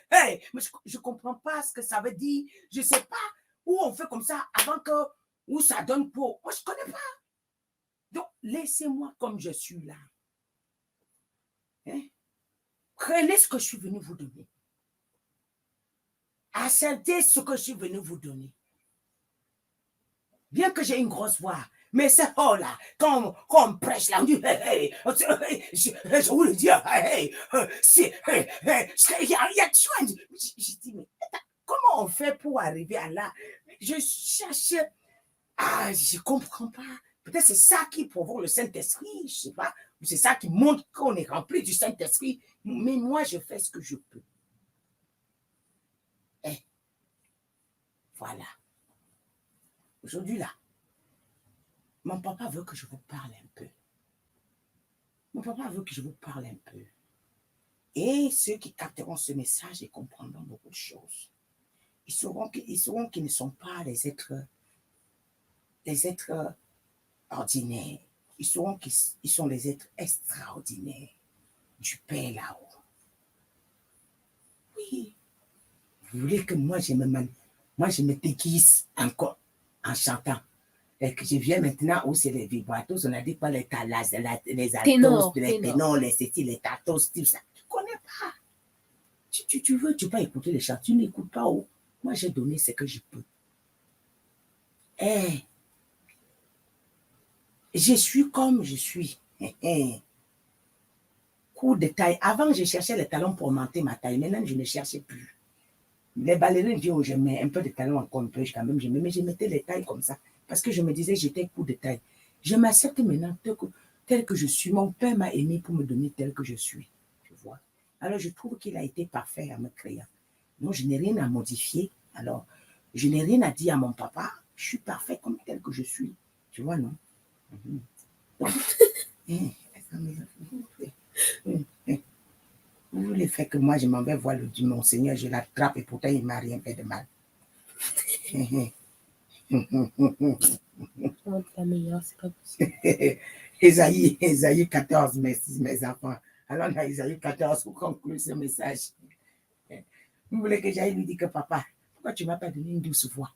Mais je ne comprends pas ce que ça veut dire. Je ne sais pas où on fait comme ça avant que, où ça donne pour. Moi, je ne connais pas. Donc, laissez-moi comme je suis là. Prenez ce que je suis venu vous donner. Acceptez ce que je suis venu vous donner. Bien que j'ai une grosse voix, mais c'est là, quand on prêche là, on dit, je vous le dis, il y a toujours. Je dis, mais comment on fait pour arriver à là? Je cherche, je ne comprends pas. Peut-être c'est ça qui provoque le Saint-Esprit, je ne sais pas. C'est ça qui montre qu'on est rempli du Saint-Esprit. Mais moi, je fais ce que je peux. Voilà. Aujourd'hui, là, mon papa veut que je vous parle un peu. Mon papa veut que je vous parle un peu. Et ceux qui capteront ce message et comprendront beaucoup de choses, ils sauront qu'ils ne sont pas les êtres ordinaires. Ils sauront qu'ils sont les êtres extraordinaires du Père là-haut. Oui. Vous voulez que moi, je me déguise encore en chantant. Et que je viens maintenant où c'est les vibratos, on a dit pas les talas, les altos, les ténors, les cétis, les tatos, tout ça. Tu ne connais pas. Tu veux pas écouter les chants, tu n'écoutes pas. Oh. Moi, j'ai donné ce que je peux. Je suis comme je suis. Coup de taille. Avant, je cherchais les talons pour augmenter ma taille. Maintenant, je ne cherchais plus. Les ballerines disent, je mets un peu de talons encore un peu, quand même, mais je mettais les tailles comme ça. Parce que je me disais, j'étais coup de taille. Je m'accepte maintenant tel que je suis. Mon père m'a aimé pour me donner tel que je suis. Tu vois. Alors, je trouve qu'il a été parfait en me créant. Donc, je n'ai rien à modifier. Alors, je n'ai rien à dire à mon papa. Je suis parfait comme tel que je suis. Tu vois, non? Donc, vous voulez faire que moi, je m'en vais voir mon Seigneur, je l'attrape et pourtant, il ne m'a rien fait de mal. La meilleure, c'est pas possible. Ésaïe 14, mes enfants. Alors, dans Ésaïe 14, pour conclure ce message, vous voulez que j'aille lui dire que papa, pourquoi tu ne m'as pas donné une douce voix?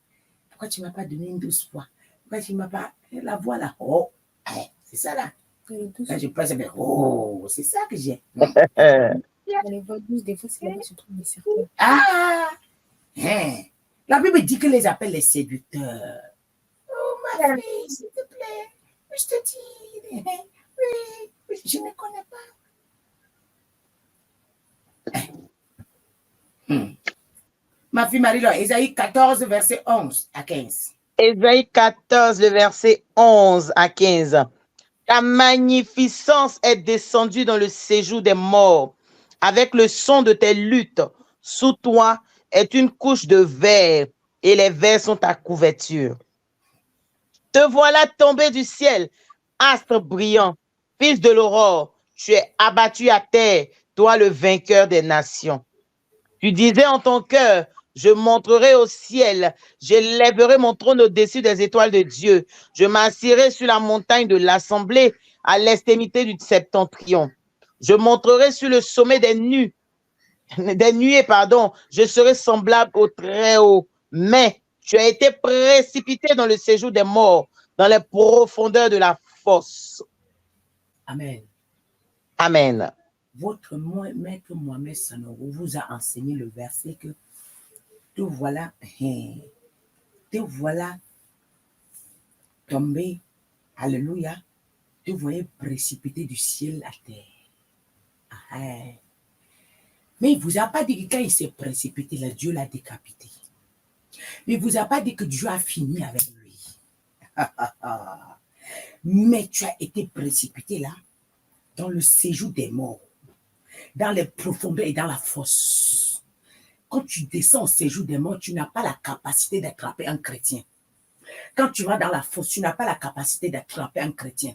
Pourquoi tu ne m'as pas donné une douce voix? Pourquoi tu ne m'as pas la voix là? Oh, c'est ça là. Quand je passe, oh, c'est ça que j'ai. Les voix douces, des fois, c'est là que se trouvent des serpents. La Bible dit que les appelle les séducteurs. Oh, ma fille, s'il te plaît, je te dis, oui, je ne connais pas. Ma fille Marie-Laure, Ésaïe 14, verset 11 à 15. Ésaïe 14, le verset 11 à 15. Ta magnificence est descendue dans le séjour des morts, avec le son de tes luttes. Sous toi est une couche de verre, et les vers sont ta couverture. Te voilà tombé du ciel, astre brillant, fils de l'aurore. Tu es abattu à terre, toi le vainqueur des nations. Tu disais en ton cœur, je monterai au ciel, j'élèverai mon trône au-dessus des étoiles de Dieu. Je m'assirai sur la montagne de l'assemblée à l'extrémité du septentrion. Je monterai sur le sommet des nuées, je serai semblable au Très-Haut. Mais tu as été précipité dans le séjour des morts, dans les profondeurs de la fosse. Amen. Amen. Votre maître Mohamed Sanogo vous a enseigné le verset que te voilà tombé, alléluia, te voyais précipité du ciel à terre. Mais il ne vous a pas dit que quand il s'est précipité, là, Dieu l'a décapité. Mais il ne vous a pas dit que Dieu a fini avec lui. Mais tu as été précipité là, dans le séjour des morts, dans les profondeurs et dans la fosse. quand tu descends au séjour des morts, tu n'as pas la capacité d'attraper un chrétien. Quand tu vas dans la fosse, tu n'as pas la capacité d'attraper un chrétien.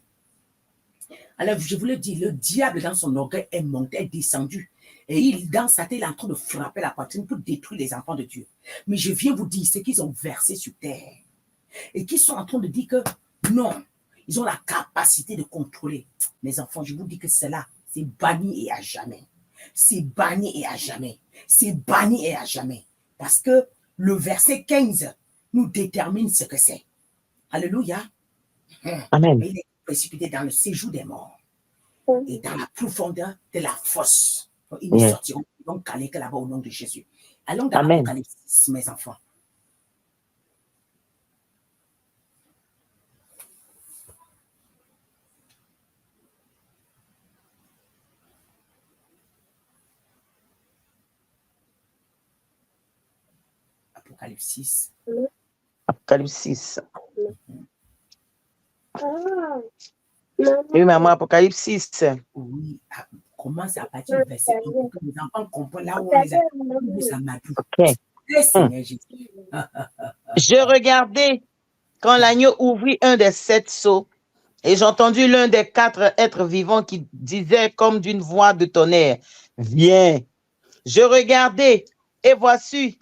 Alors, je voulais dire, le diable, dans son orgueil, est monté, est descendu. Et il, dans sa tête, il est en train de frapper la poitrine pour détruire les enfants de Dieu. Mais je viens vous dire ce qu'ils ont versé sur terre. Et qui sont en train de dire que non, ils ont la capacité de contrôler. Mes enfants, je vous dis que cela, c'est banni et à jamais. C'est banni et à jamais. C'est banni et à jamais. Parce que le verset 15 nous détermine ce que c'est. Alléluia. Amen. Il est précipité dans le séjour des morts et dans la profondeur de la fosse. Ils ne sortiront, ils vont caler que là-bas au nom de Jésus. Allons dans l'Apocalypse, mes enfants. Apocalypse 6. Apocalypse 6. Oui, maman, Apocalypse 6. Oui, commence à partir du verset 1 pour que les enfants comprennent là où on les a. Ok. Je regardais quand l'agneau ouvrit un des 7 sceaux et j'entendis l'un des 4 êtres vivants qui disait comme d'une voix de tonnerre, viens. Je regardais et voici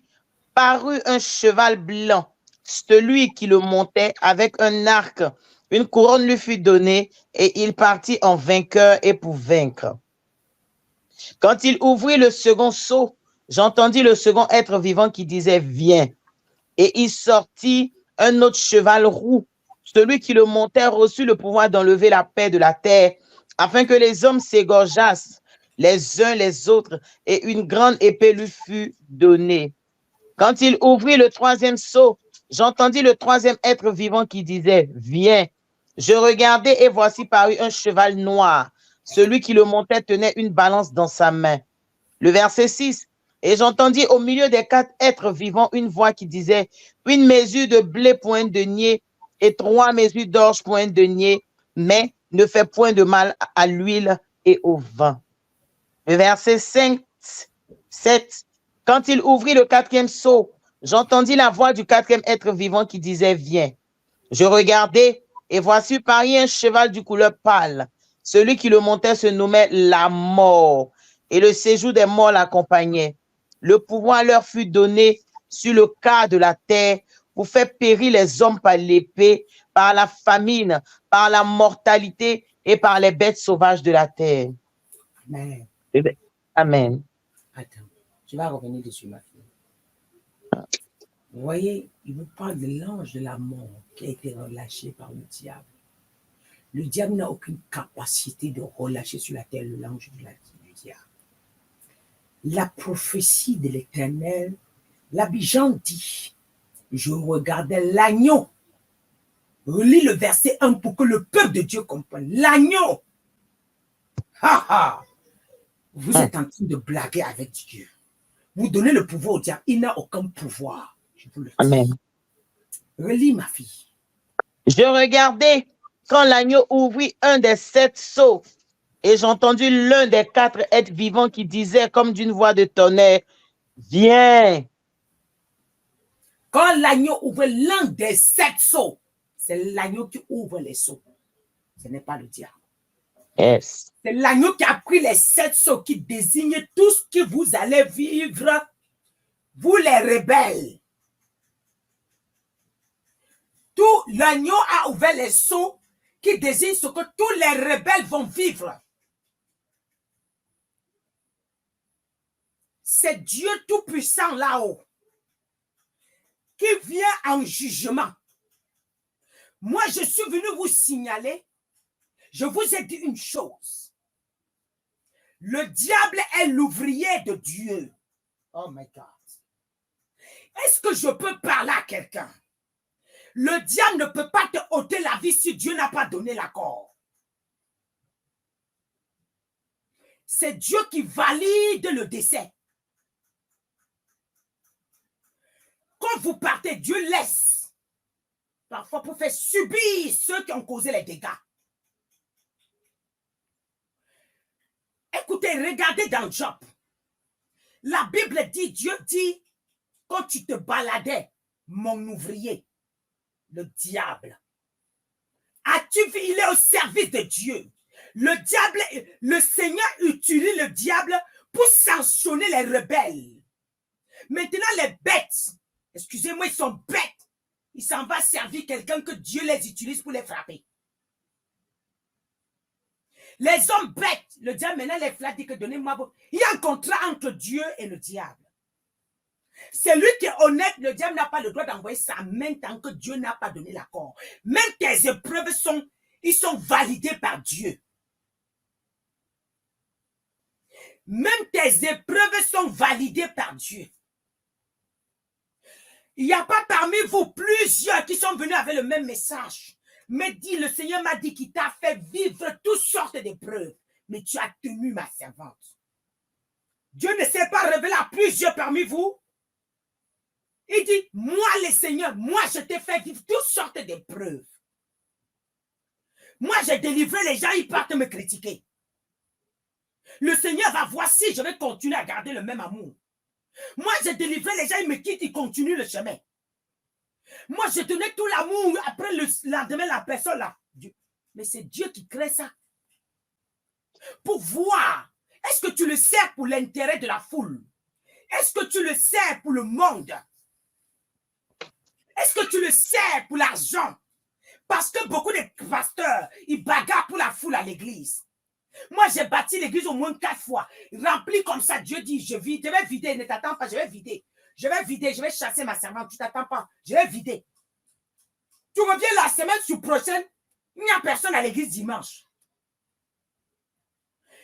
parut un cheval blanc. Celui qui le montait avec un arc, une couronne lui fut donnée et il partit en vainqueur et pour vaincre. Quand il ouvrit le second sceau, j'entendis le second être vivant qui disait, viens. Et il sortit un autre cheval roux. Celui qui le montait reçut le pouvoir d'enlever la paix de la terre, afin que les hommes s'égorgeassent les uns les autres, et une grande épée lui fut donnée. Quand il ouvrit le troisième sceau, j'entendis le troisième être vivant qui disait, viens. Je regardai et voici parut un cheval noir. Celui qui le montait tenait une balance dans sa main. Le verset 6. Et j'entendis au milieu des 4 êtres vivants une voix qui disait, une mesure de blé pour un denier et 3 mesures d'orge pour un denier, mais ne fais point de mal à l'huile et au vin. Le verset 5, 7. Quand il ouvrit le 4e sceau, j'entendis la voix du 4e être vivant qui disait, viens. Je regardai et voici parut un cheval de couleur pâle. Celui qui le montait se nommait la mort et le séjour des morts l'accompagnait. Le pouvoir leur fut donné sur le quart de la terre pour faire périr les hommes par l'épée, par la famine, par la mortalité et par les bêtes sauvages de la terre. Amen. Amen. Attends, tu vas revenir dessus, ma fille. Vous voyez, il vous parle de l'ange de la mort qui a été relâché par le diable. Le diable n'a aucune capacité de relâcher sur la terre l'ange du diable. La prophétie de l'Éternel, l'Abidjan dit, je regardais l'agneau. Relis le verset 1 pour que le peuple de Dieu comprenne. L'agneau. Vous êtes en train de blaguer avec Dieu. Vous donnez le pouvoir au diable. Il n'a aucun pouvoir. Je vous le dis. Amen. Relis, ma fille. Je regardais quand l'agneau ouvrit un des 7 sceaux et j'entendis l'un des 4 êtres vivants qui disait comme d'une voix de tonnerre, viens. Quand l'agneau ouvre l'un des 7 sceaux, c'est l'agneau qui ouvre les sceaux. Ce n'est pas le diable. Yes. C'est l'agneau qui a pris les 7 sceaux qui désignent tout ce que vous allez vivre, vous les rebelles. Tout l'agneau a ouvert les sceaux qui désignent ce que tous les rebelles vont vivre. C'est Dieu Tout-Puissant là-haut qui vient en jugement. Moi, je suis venu vous signaler, je vous ai dit une chose. Le diable est l'ouvrier de Dieu. Oh my God. Est-ce que je peux parler à quelqu'un? Le diable ne peut pas te ôter la vie si Dieu n'a pas donné l'accord. C'est Dieu qui valide le décès. Quand vous partez, Dieu laisse. Parfois pour faire subir ceux qui ont causé les dégâts. Écoutez, regardez dans Job. La Bible dit, Dieu dit, quand tu te baladais, mon ouvrier, le diable, as-tu vu, il est au service de Dieu. Le diable, le Seigneur utilise le diable pour sanctionner les rebelles. Maintenant, les bêtes, excusez-moi, ils sont bêtes. Il s'en va servir quelqu'un que Dieu les utilise pour les frapper. Les hommes bêtes, le diable maintenant les flatte, dit que donnez-moi. Il y a un contrat entre Dieu et le diable. C'est lui qui est honnête, le diable n'a pas le droit d'envoyer sa main tant que Dieu n'a pas donné l'accord. Même tes épreuves sont validées par Dieu. Même tes épreuves sont validées par Dieu. Il n'y a pas parmi vous plusieurs qui sont venus avec le même message. Mais dit, le Seigneur m'a dit qu'il t'a fait vivre toutes sortes d'épreuves. Mais tu as tenu ma servante. Dieu ne s'est pas révélé à plusieurs parmi vous. Il dit, moi le Seigneur, moi je t'ai fait vivre toutes sortes d'épreuves. Moi j'ai délivré les gens, ils partent me critiquer. Le Seigneur va voir si je vais continuer à garder le même amour. Moi j'ai délivré les gens, ils me quittent, ils continuent le chemin. Moi, je donnais tout l'amour. Après le lendemain, la personne là. Mais c'est Dieu qui crée ça. Pour voir, est-ce que tu le sais pour l'intérêt de la foule? Est-ce que tu le sais pour le monde? Est-ce que tu le sais pour l'argent? Parce que beaucoup de pasteurs, ils bagarrent pour la foule à l'église. Moi, j'ai bâti l'église au moins 4 fois. Rempli comme ça, Dieu dit, je vais vider, ne t'attends pas, je vais vider. Je vais vider, je vais chasser ma servante, tu ne t'attends pas, je vais vider. Tu reviens la semaine prochaine, il n'y a personne à l'église dimanche.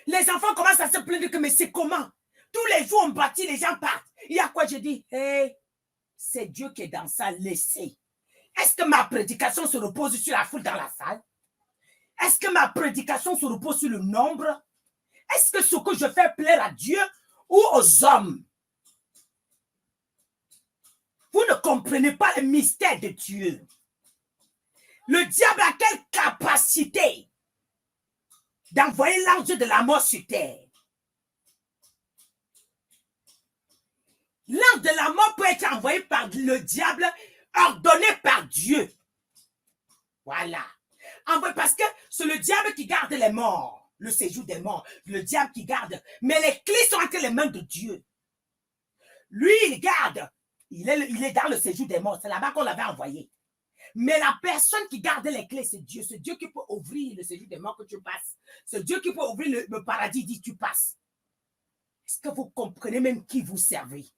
Les enfants commencent à se plaindre que mais c'est comment? Tous les jours on bâtit, les gens partent. Il y a quoi? Je dis, hey, c'est Dieu qui est dans ça, laissez. Est-ce que ma prédication se repose sur la foule dans la salle? Est-ce que ma prédication se repose sur le nombre? Est-ce que ce que je fais plaire à Dieu ou aux hommes? Vous ne comprenez pas le mystère de Dieu. Le diable a quelle capacité d'envoyer l'ange de la mort sur terre? L'ange de la mort peut être envoyé par le diable, ordonné par Dieu. Voilà. Parce que c'est le diable qui garde les morts, le séjour des morts, le diable qui garde. Mais les clés sont entre les mains de Dieu. Lui, il garde. Il est dans le séjour des morts. C'est là-bas qu'on l'avait envoyé. Mais la personne qui garde les clés, c'est Dieu. C'est Dieu qui peut ouvrir le séjour des morts que tu passes. C'est Dieu qui peut ouvrir le paradis, dit tu passes. Est-ce que vous comprenez même qui vous servez?